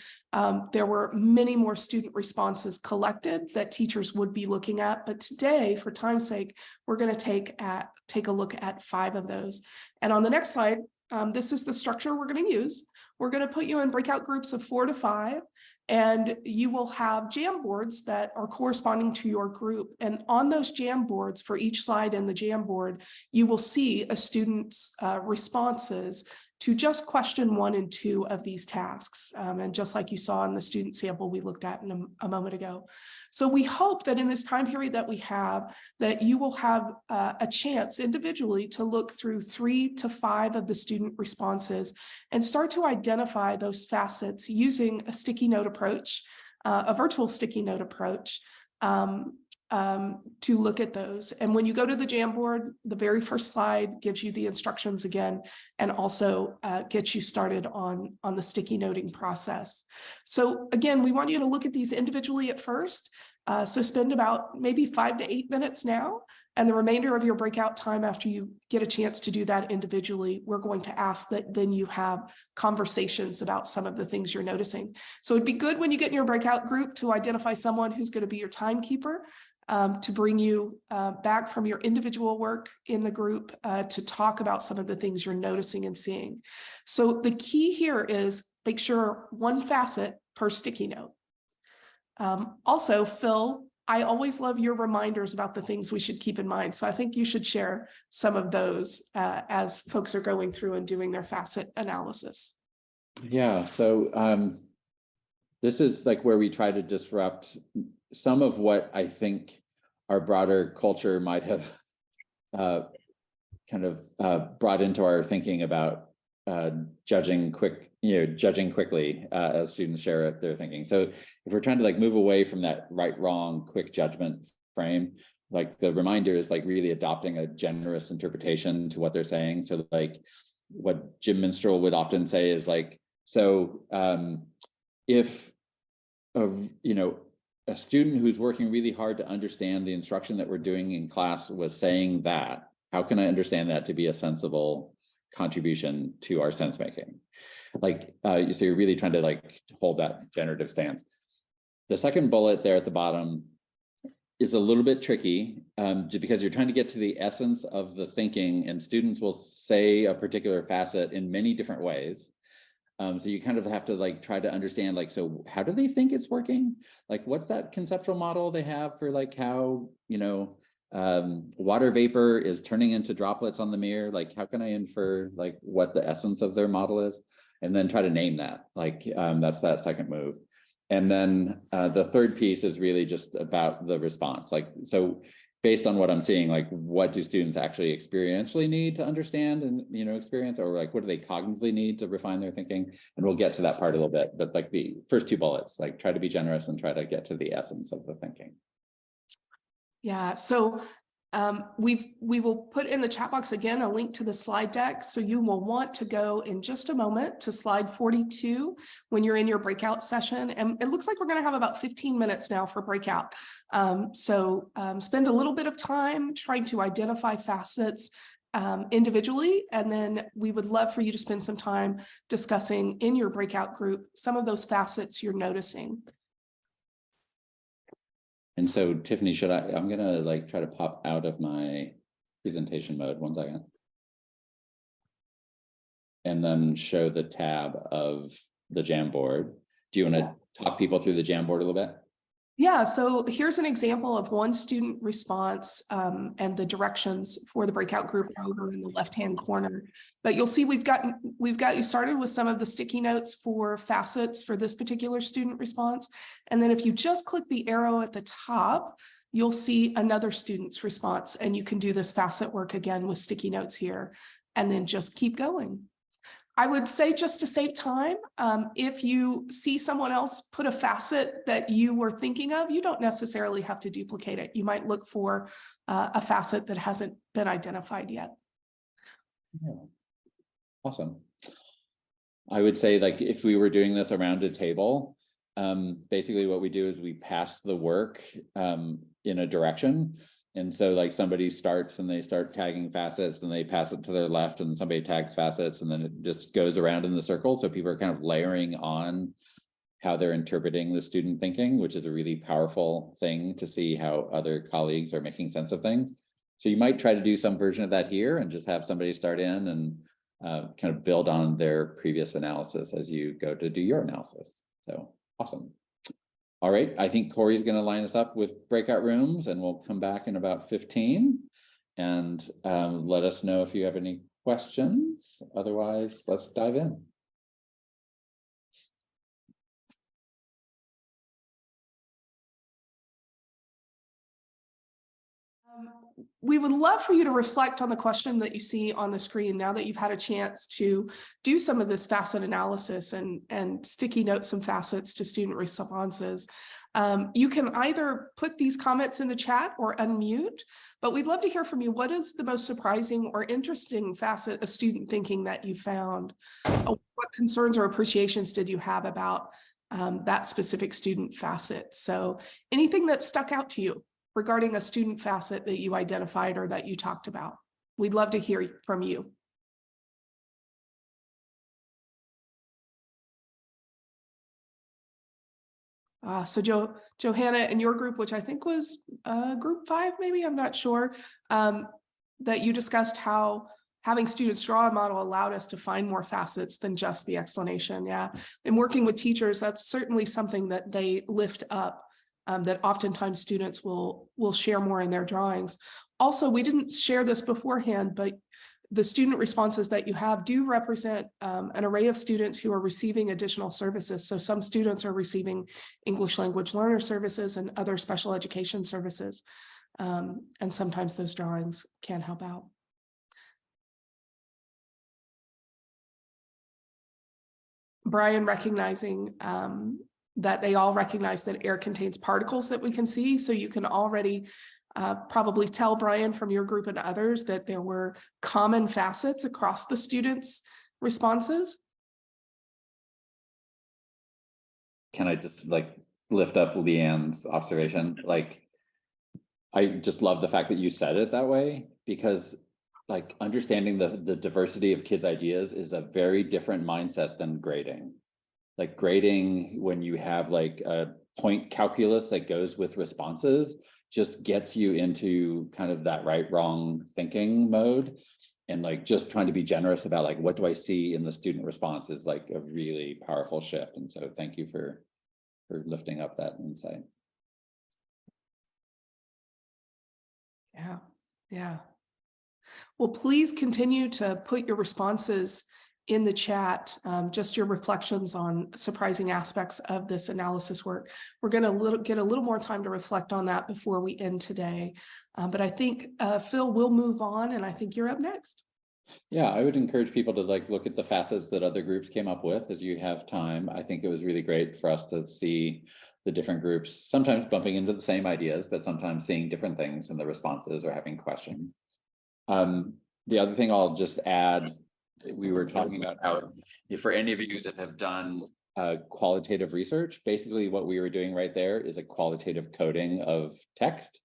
there were many more student responses collected that teachers would be looking at. But today, for time's sake, we're going to take a look at 5 of those. And on the next slide, this is the structure we're going to use. We're going to put you in breakout groups of 4 to 5, and you will have Jamboards that are corresponding to your group. And on those Jamboards, for each slide in the Jamboard, you will see a student's responses to just question 1 and 2 of these tasks. And just like you saw in the student sample we looked at in a moment ago. So we hope that in this time period that we have, that you will have a chance individually to look through 3 to 5 of the student responses and start to identify those facets using a sticky note approach, a virtual sticky note approach, to look at those. And when you go to the Jamboard, the very first slide gives you the instructions again, and also gets you started on the sticky noting process. So again, we want you to look at these individually at first. So spend about maybe 5 to 8 minutes now, and the remainder of your breakout time after you get a chance to do that individually, we're going to ask that then you have conversations about some of the things you're noticing. So it'd be good when you get in your breakout group to identify someone who's going to be your timekeeper, to bring you back from your individual work in the group to talk about some of the things you're noticing and seeing. So the key here is make sure 1 facet per sticky note. Also, Phil, I always love your reminders about the things we should keep in mind. So I think you should share some of those as folks are going through and doing their facet analysis. Yeah, so this is like where we try to disrupt some of what I think our broader culture might have kind of brought into our thinking about judging quickly as students share their thinking. So if we're trying to like move away from that right, wrong, quick judgment frame, like the reminder is like really adopting a generous interpretation to what they're saying. So like what Jim Minstrel would often say is like, so if a student who's working really hard to understand the instruction that we're doing in class was saying that, how can I understand that to be a sensible contribution to our sense making? Like, so you're really trying to like hold that generative stance. The second bullet there at the bottom is a little bit tricky because you're trying to get to the essence of the thinking, and students will say a particular facet in many different ways. So you kind of have to like try to understand, like, so how do they think it's working? Like, what's that conceptual model they have for like how, water vapor is turning into droplets on the mirror? Like, how can I infer like what the essence of their model is? And then try to name that, like, that's that second move. And then the third piece is really just about the response. Like, so based on what I'm seeing, like, what do students actually experientially need to understand and, experience, or like, what do they cognitively need to refine their thinking? And we'll get to that part a little bit, but like the first 2 bullets, like try to be generous and try to get to the essence of the thinking. Yeah, so We will put in the chat box again a link to the slide deck. So you will want to go in just a moment to slide 42 when you're in your breakout session. And it looks like we're going to have about 15 minutes now for breakout. Spend a little bit of time trying to identify facets individually, and then we would love for you to spend some time discussing in your breakout group some of those facets you're noticing. And so, Tiffany, I'm gonna like try to pop out of my presentation mode. 1 second. And then show the tab of the Jamboard. Do you want to talk people through the Jamboard a little bit? Yeah, so here's an example of one student response and the directions for the breakout group over in the left-hand corner. But you'll see we've got you started with some of the sticky notes for facets for this particular student response. And then if you just click the arrow at the top, you'll see another student's response, and you can do this facet work again with sticky notes here, and then just keep going. I would say, just to save time, if you see someone else put a facet that you were thinking of, you don't necessarily have to duplicate it. You might look for a facet that hasn't been identified yet. Yeah. Awesome. I would say, like, if we were doing this around a table, basically what we do is we pass the work in a direction. And so, like, somebody starts and they start tagging facets, and they pass it to their left, and somebody tags facets, and then it just goes around in the circle. So people are kind of layering on how they're interpreting the student thinking, which is a really powerful thing to see how other colleagues are making sense of things. So you might try to do some version of that here and just have somebody start in and kind of build on their previous analysis as you go to do your analysis. So awesome. All right, I think Corey's going to line us up with breakout rooms, and we'll come back in about 15 and let us know if you have any questions. Otherwise, let's dive in. We would love for you to reflect on the question that you see on the screen now that you've had a chance to do some of this facet analysis and sticky note some facets to student responses. You can either put these comments in the chat or unmute, but we'd love to hear from you. What is the most surprising or interesting facet of student thinking that you found? What concerns or appreciations did you have about that specific student facet? So anything that stuck out to you regarding a student facet that you identified or that you talked about. We'd love to hear from you. So Johanna, in your group, which I think was group 5, maybe, I'm not sure, that you discussed how having students draw a model allowed us to find more facets than just the explanation. Yeah, and working with teachers, that's certainly something that they lift up. That oftentimes students will share more in their drawings. Also, we didn't share this beforehand, but the student responses that you have do represent an array of students who are receiving additional services. So some students are receiving English language learner services and other special education services. And sometimes those drawings can help out. Brian recognizing that they all recognize that air contains particles that we can see. So you can already probably tell, Brian, from your group and others, that there were common facets across the students' responses. Can I just like lift up Leanne's observation? Like, I just love the fact that you said it that way, because like understanding the diversity of kids' ideas is a very different mindset than grading. Like grading, when you have like a point calculus that goes with responses, just gets you into kind of that right wrong thinking mode, and like just trying to be generous about like what do I see in the student response is like a really powerful shift. And so thank you for lifting up that insight. Yeah. Well, please continue to put your responses in the chat, just your reflections on surprising aspects of this analysis work. We're going to get a little more time to reflect on that before we end today. But I think, Phil, we'll move on, and I think you're up next. Yeah, I would encourage people to like look at the facets that other groups came up with as you have time. I think it was really great for us to see the different groups, sometimes bumping into the same ideas, but sometimes seeing different things in the responses or having questions. The other thing I'll just add, we were talking about how, if for any of you that have done qualitative research, basically what we were doing right there is a qualitative coding of text,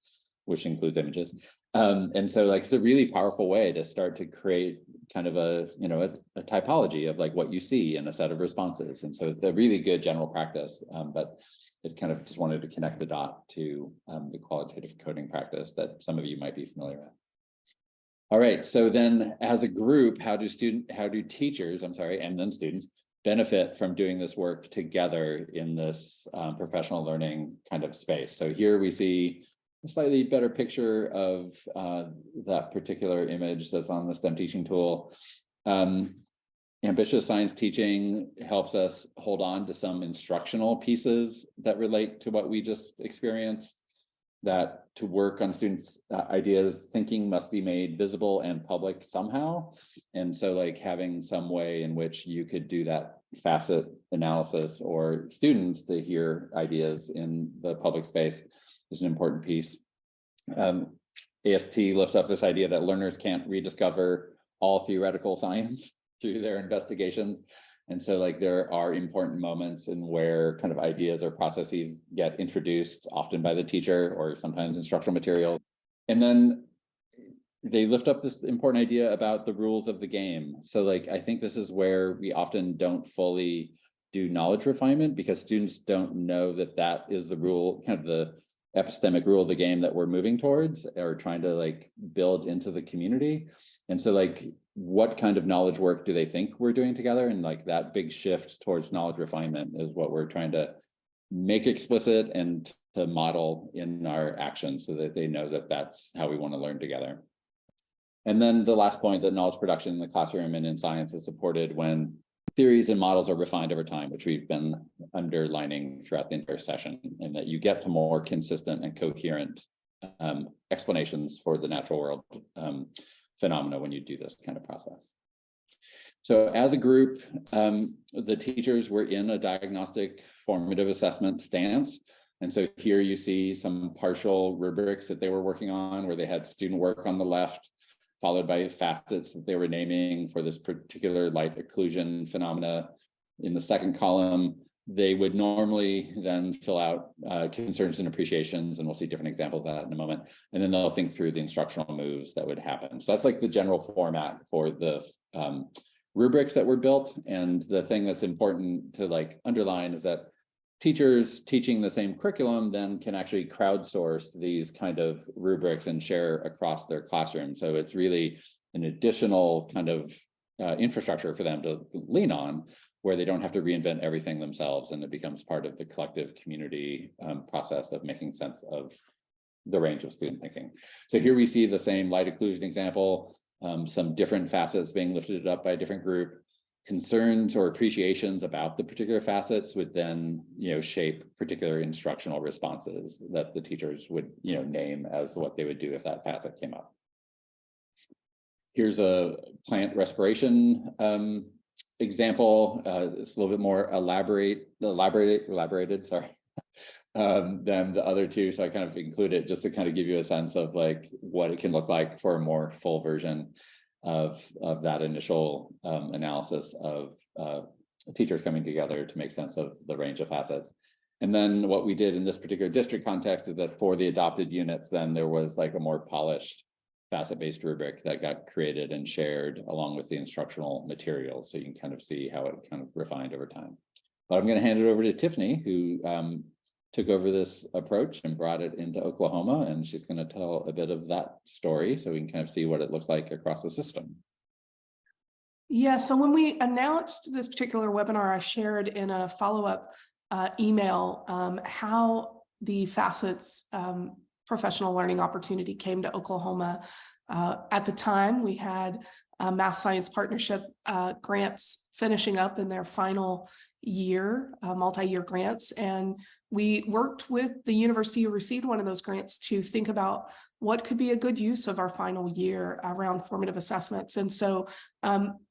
which includes images. And so like, it's a really powerful way to start to create kind of a, you know, a typology of like what you see in a set of responses. And so it's a really good general practice, but it kind of just wanted to connect the dot to the qualitative coding practice that some of you might be familiar with. All right, so then as a group, how do teachers, and then students benefit from doing this work together in this professional learning kind of space? So here we see a slightly better picture of that particular image that's on the STEM teaching tool. Ambitious science teaching helps us hold on to some instructional pieces that relate to what we just experienced. That to work on students' ideas, thinking must be made visible and public somehow. And so like having some way in which you could do that facet analysis, or students to hear ideas in the public space, is an important piece. AST lifts up this idea that learners can't rediscover all theoretical science through their investigations. And so like there are important moments in where kind of ideas or processes get introduced, often by the teacher or sometimes instructional material. And then they lift up this important idea about the rules of the game. So like, I think this is where we often don't fully do knowledge refinement, because students don't know that that is the rule, kind of the epistemic rule of the game that we're moving towards or trying to like build into the community. And so like, what kind of knowledge work do they think we're doing together? And like that big shift towards knowledge refinement is what we're trying to make explicit and to model in our actions so that they know that that's how we want to learn together. And then the last point, that knowledge production in the classroom and in science is supported when theories and models are refined over time, which we've been underlining throughout the entire session, and that you get to more consistent and coherent explanations for the natural world phenomena when you do this kind of process. So as a group, the teachers were in a diagnostic formative assessment stance. And so here you see some partial rubrics that they were working on, where they had student work on the left, followed by facets that they were naming for this particular light occlusion phenomena. In the second column, they would normally then fill out concerns and appreciations, and we'll see different examples of that in a moment. And then they'll think through the instructional moves that would happen. So that's like the general format for the rubrics that were built. And the thing that's important to like underline is that teachers teaching the same curriculum then can actually crowdsource these kind of rubrics and share across their classroom. So it's really an additional kind of infrastructure for them to lean on, where they don't have to reinvent everything themselves, and it becomes part of the collective community process of making sense of the range of student thinking. So here we see the same light occlusion example, some different facets being lifted up by a different group. Concerns or appreciations about the particular facets would then, shape particular instructional responses that the teachers would, name as what they would do if that facet came up. Here's a plant respiration example. It's a little bit more elaborated, than the other two. So I kind of include it just to kind of give you a sense of like what it can look like for a more full version of that initial analysis of teachers coming together to make sense of the range of facets. And then what we did in this particular district context is that for the adopted units, then there was like a more polished facet-based rubric that got created and shared along with the instructional materials. So you can kind of see how it kind of refined over time. But I'm going to hand it over to Tiffany, who took over this approach and brought it into Oklahoma, and she's going to tell a bit of that story so we can kind of see what it looks like across the system. Yeah, so when we announced this particular webinar, I shared in a follow-up email how the Facets professional learning opportunity came to Oklahoma. At the time, we had Math Science Partnership grants finishing up in their final year, multi-year grants, and we worked with the university who received one of those grants to think about what could be a good use of our final year around formative assessments. And so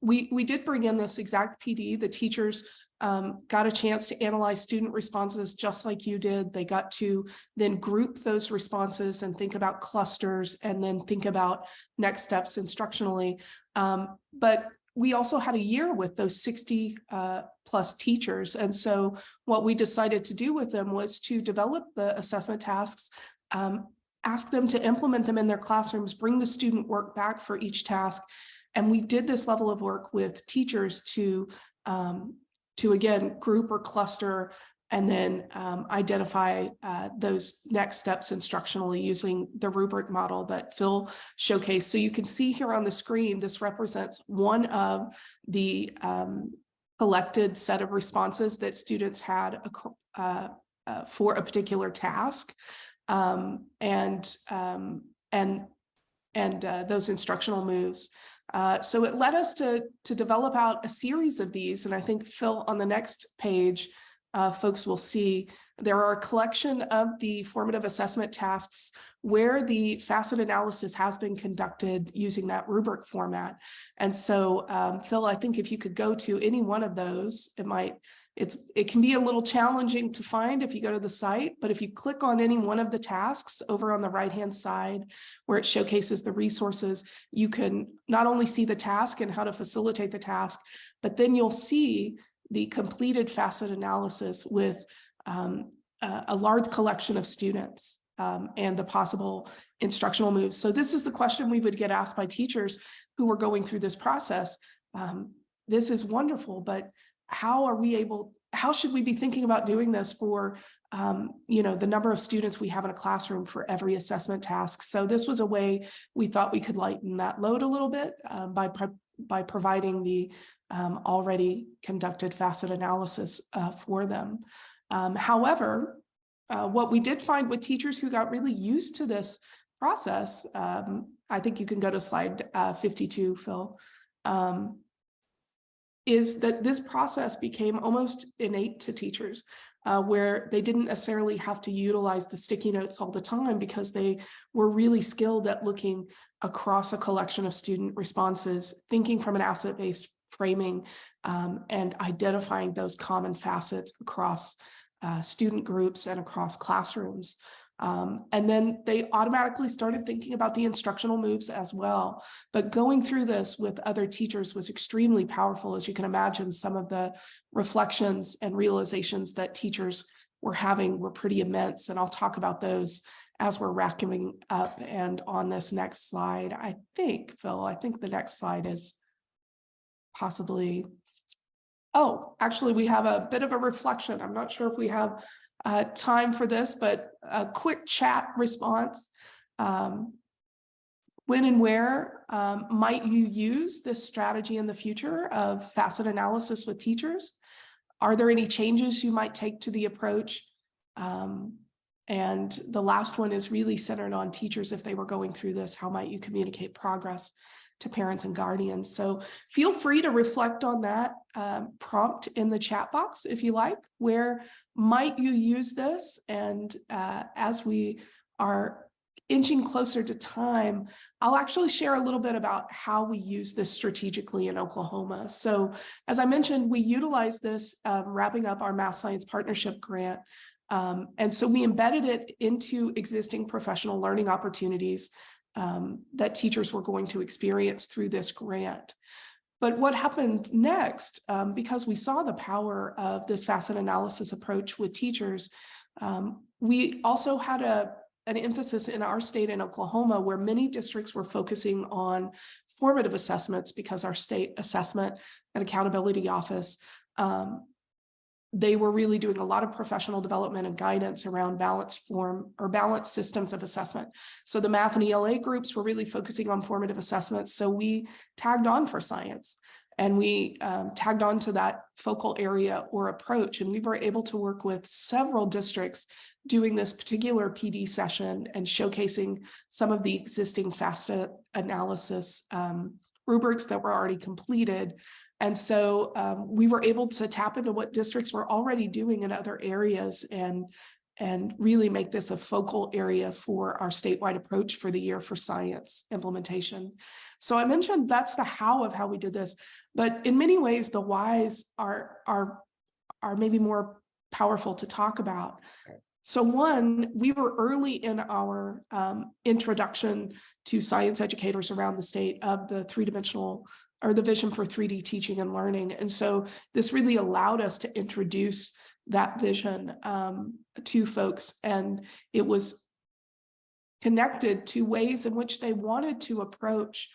we did bring in this exact PD. The teachers got a chance to analyze student responses just like you did. They got to then group those responses and think about clusters and then think about next steps instructionally. But we also had a year with those 60 plus teachers. And so what we decided to do with them was to develop the assessment tasks, ask them to implement them in their classrooms, bring the student work back for each task. And we did this level of work with teachers to again, group or cluster and then identify those next steps instructionally using the rubric model that Phil showcased. So you can see here on the screen, this represents one of the collected set of responses that students had for a particular task. And those instructional moves. So it led us to develop out a series of these. And I think, Phil, on the next page, folks will see there are a collection of the formative assessment tasks where the facet analysis has been conducted using that rubric format. And so, Phil, I think if you could go to any one of those, it can be a little challenging to find if you go to the site, but if you click on any one of the tasks over on the right-hand side where it showcases the resources, you can not only see the task and how to facilitate the task, but then you'll see the completed facet analysis with a large collection of students and the possible instructional moves. So this is the question we would get asked by teachers who were going through this process. This is wonderful, but how should we be thinking about doing this for, the number of students we have in a classroom for every assessment task? So this was a way we thought we could lighten that load a little bit by providing the already conducted facet analysis for them. However, what we did find with teachers who got really used to this process, I think you can go to slide 52, Phil, is that this process became almost innate to teachers, where they didn't necessarily have to utilize the sticky notes all the time because they were really skilled at looking across a collection of student responses, thinking from an asset-based framing, and identifying those common facets across student groups and across classrooms. And then they automatically started thinking about the instructional moves as well. But going through this with other teachers was extremely powerful. As you can imagine, some of the reflections and realizations that teachers were having were pretty immense. And I'll talk about those as we're wrapping up and on this next slide. I think, Phil, the next slide is possibly, actually we have a bit of a reflection. I'm not sure if we have time for this, but a quick chat response. When and where might you use this strategy in the future of facet analysis with teachers? Are there any changes you might take to the approach? And the last one is really centered on teachers. If they were going through this, how might you communicate progress to parents and guardians? So feel free to reflect on that prompt in the chat box if you like. Where might you use this? And as we are inching closer to time, I'll actually share a little bit about how we use this strategically in Oklahoma. So as I mentioned, we utilize this wrapping up our Math Science Partnership Grant. And so we embedded it into existing professional learning opportunities that teachers were going to experience through this grant. But what happened next, because we saw the power of this facet analysis approach with teachers, we also had an emphasis in our state in Oklahoma where many districts were focusing on formative assessments because our state assessment and accountability office, they were really doing a lot of professional development and guidance around balanced systems of assessment. So the math and ELA groups were really focusing on formative assessments. So we tagged on for science and we tagged on to that focal area or approach. And we were able to work with several districts doing this particular PD session and showcasing some of the existing facet analysis rubrics that were already completed. And so we were able to tap into what districts were already doing in other areas and really make this a focal area for our statewide approach for the year for science implementation. So I mentioned that's the how of how we did this, but in many ways, the whys are are maybe more powerful to talk about. So one, we were early in our introduction to science educators around the state of the three-dimensional or the vision for 3D teaching and learning. And so this really allowed us to introduce that vision to folks. And it was connected to ways in which they wanted to approach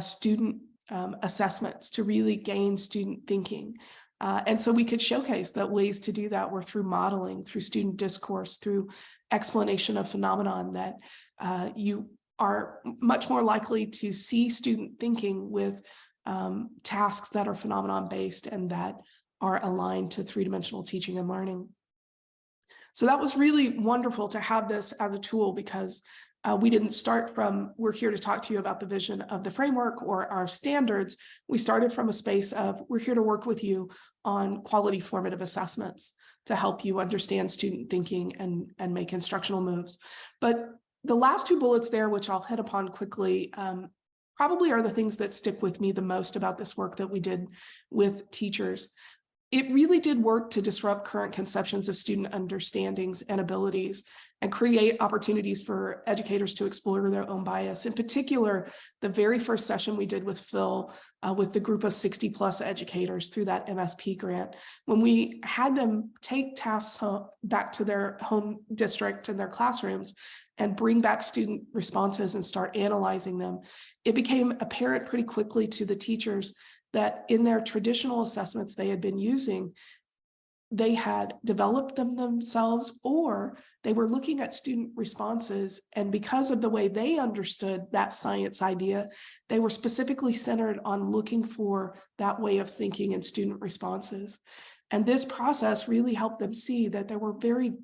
student assessments to really gain student thinking. And so we could showcase that ways to do that were through modeling, through student discourse, through explanation of phenomenon, that you are much more likely to see student thinking with tasks that are phenomenon based and that are aligned to three-dimensional teaching and learning. So that was really wonderful to have this as a tool, because we didn't start from, we're here to talk to you about the vision of the framework or our standards. We started from a space of, we're here to work with you on quality formative assessments to help you understand student thinking and make instructional moves. But the last two bullets there, which I'll hit upon quickly, probably are the things that stick with me the most about this work that we did with teachers. It really did work to disrupt current conceptions of student understandings and abilities and create opportunities for educators to explore their own bias. In particular, the very first session we did with Phil, with the group of 60+ educators through that MSP grant, when we had them take tasks back to their home district and their classrooms and bring back student responses and start analyzing them, it became apparent pretty quickly to the teachers that in their traditional assessments they had been using, they had developed them themselves, or they were looking at student responses. And because of the way they understood that science idea, they were specifically centered on looking for that way of thinking in student responses. And this process really helped them see that there were very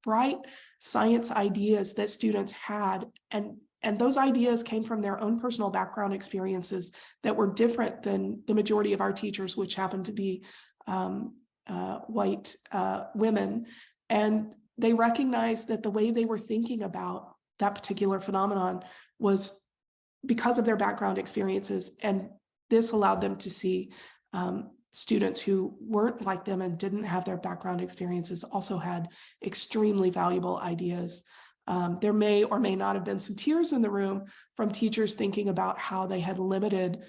bright science ideas that students had, and those ideas came from their own personal background experiences that were different than the majority of our teachers, which happened to be white women. And they recognized that the way they were thinking about that particular phenomenon was because of their background experiences. And this allowed them to see students who weren't like them and didn't have their background experiences also had extremely valuable ideas. There may or may not have been some tears in the room from teachers thinking about how they had limited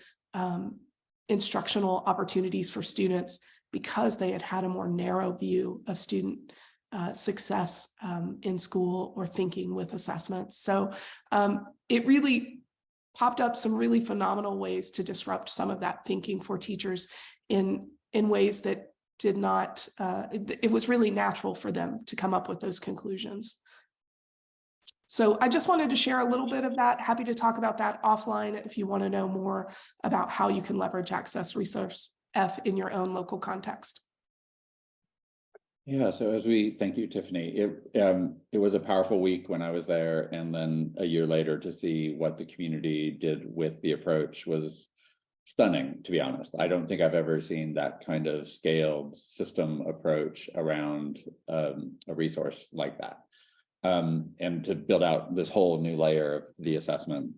instructional opportunities for students because they had had a more narrow view of student success in school or thinking with assessments. So it really popped up some really phenomenal ways to disrupt some of that thinking for teachers in ways that did not, it was really natural for them to come up with those conclusions. So I just wanted to share a little bit of that. Happy to talk about that offline if you want to know more about how you can leverage ACESSE Resource F in your own local context. Yeah, so thank you, Tiffany. It was a powerful week when I was there, and then a year later to see what the community did with the approach was stunning, to be honest. I don't think I've ever seen that kind of scaled system approach around a resource like that. And to build out this whole new layer of the assessment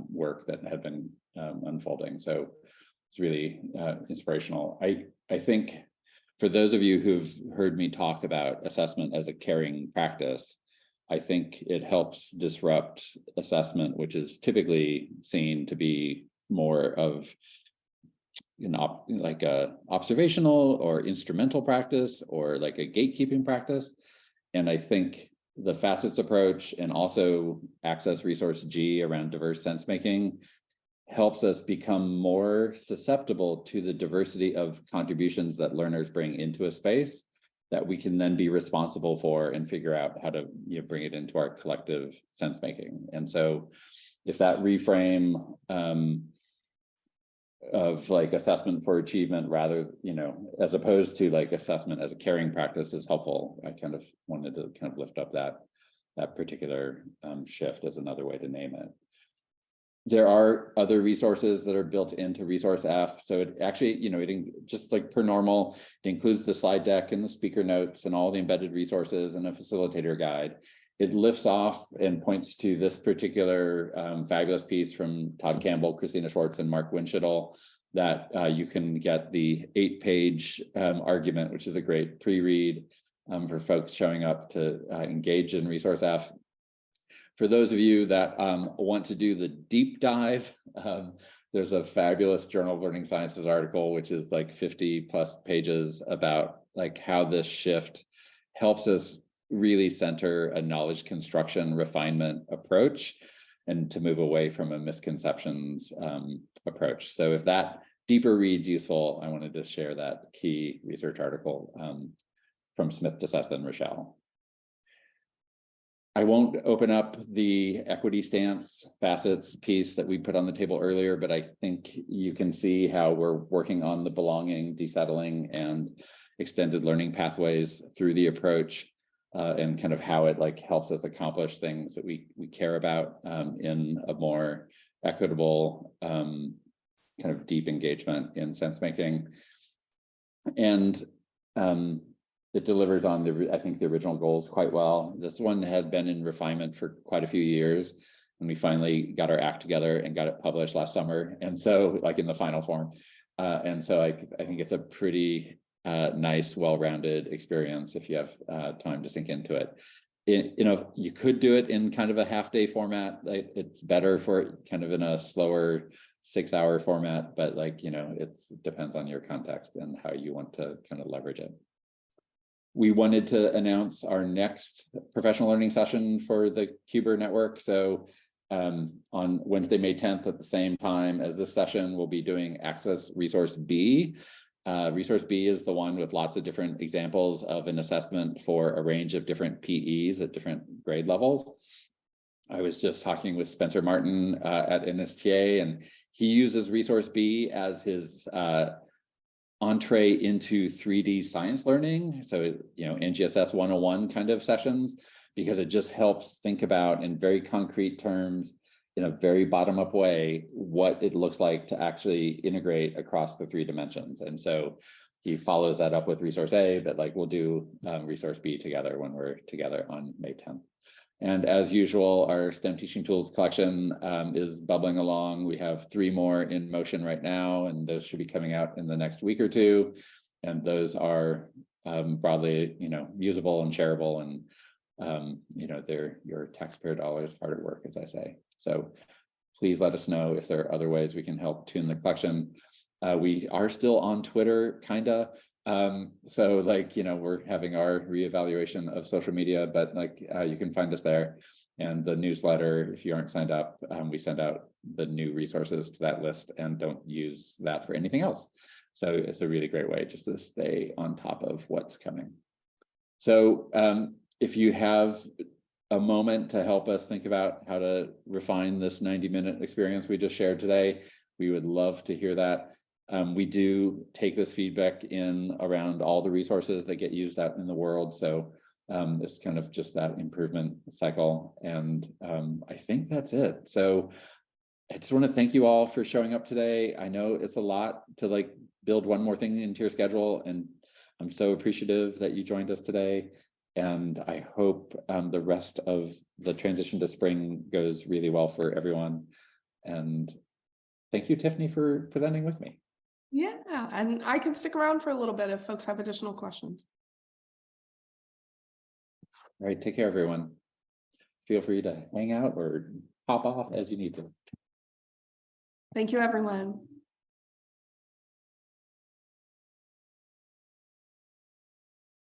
work that had been unfolding. So it's really inspirational. I think for those of you who've heard me talk about assessment as a caring practice, I think it helps disrupt assessment, which is typically seen to be more of like a observational or instrumental practice or like a gatekeeping practice. And I think the Facets approach and also ACESSE Resource G around diverse sense making helps us become more susceptible to the diversity of contributions that learners bring into a space that we can then be responsible for and figure out how to bring it into our collective sense making. And so if that reframe of like assessment for achievement rather, as opposed to like assessment as a caring practice is helpful, I kind of wanted to kind of lift up that particular shift as another way to name it. There are other resources that are built into Resource F. So it actually, it just like per normal, it includes the slide deck and the speaker notes and all the embedded resources and a facilitator guide. it lifts off and points to this particular fabulous piece from Todd Campbell, Christina Schwartz, and Mark Winchittle, that you can get the 8-page argument, which is a great pre-read for folks showing up to engage in Resource F. For those of you that want to do the deep dive, there's a fabulous Journal of Learning Sciences article, which is like 50+ pages about like how this shift helps us really center a knowledge construction refinement approach and to move away from a misconceptions approach. So if that deeper read's useful, I wanted to share that key research article from Smith, DeSessa, and Rochelle. I won't open up the equity stance facets piece that we put on the table earlier, but I think you can see how we're working on the belonging, desettling, and extended learning pathways through the approach, and kind of how it like helps us accomplish things that we care about in a more equitable kind of deep engagement in sense making. And it delivers on the, I think, the original goals quite well. This one had been in refinement for quite a few years, and we finally got our act together and got it published last summer. And so, like in the final form. And so I think it's a pretty nice, well-rounded experience if you have time to sink into it. You know, you could do it in kind of a half-day format. It's better for it kind of in a slower 6-hour format, but like, you know, it depends on your context and how you want to kind of leverage it. We wanted to announce our next professional learning session for the Cuber network. So on Wednesday, May 10th, at the same time as this session, we'll be doing ACESSE Resource B. Resource B is the one with lots of different examples of an assessment for a range of different PEs at different grade levels. I was just talking with Spencer Martin at NSTA, and he uses Resource B as his entree into 3D science learning. So, you know, NGSS 101 kind of sessions, because it just helps think about in very concrete terms, in a very bottom-up way, what it looks like to actually integrate across the 3 dimensions. And so he follows that up with Resource A, but like we'll do Resource B together when we're together on May 10th. And as usual, our STEM teaching tools collection is bubbling along. We have 3 more in motion right now, and those should be coming out in the next week or 2. And those are broadly, you know, usable and shareable, and you know, they're your taxpayer dollars hard at work, as I say. So please let us know if there are other ways we can help tune the collection. We are still on Twitter, kinda. So like, you know, we're having our reevaluation of social media, but like you can find us there. And the newsletter, if you aren't signed up, we send out the new resources to that list and don't use that for anything else. So it's a really great way just to stay on top of what's coming. So if you have a moment to help us think about how to refine this 90-minute experience we just shared today, we would love to hear that. We do take this feedback in around all the resources that get used out in the world. So it's kind of just that improvement cycle. And I think that's it. So I just want to thank you all for showing up today. I know it's a lot to like build one more thing into your schedule, and I'm so appreciative that you joined us today. And I hope the rest of the transition to spring goes really well for everyone. And thank you, Tiffany, for presenting with me. Yeah, and I can stick around for a little bit if folks have additional questions. All right, take care, everyone. Feel free to hang out or pop off as you need to. Thank you, everyone.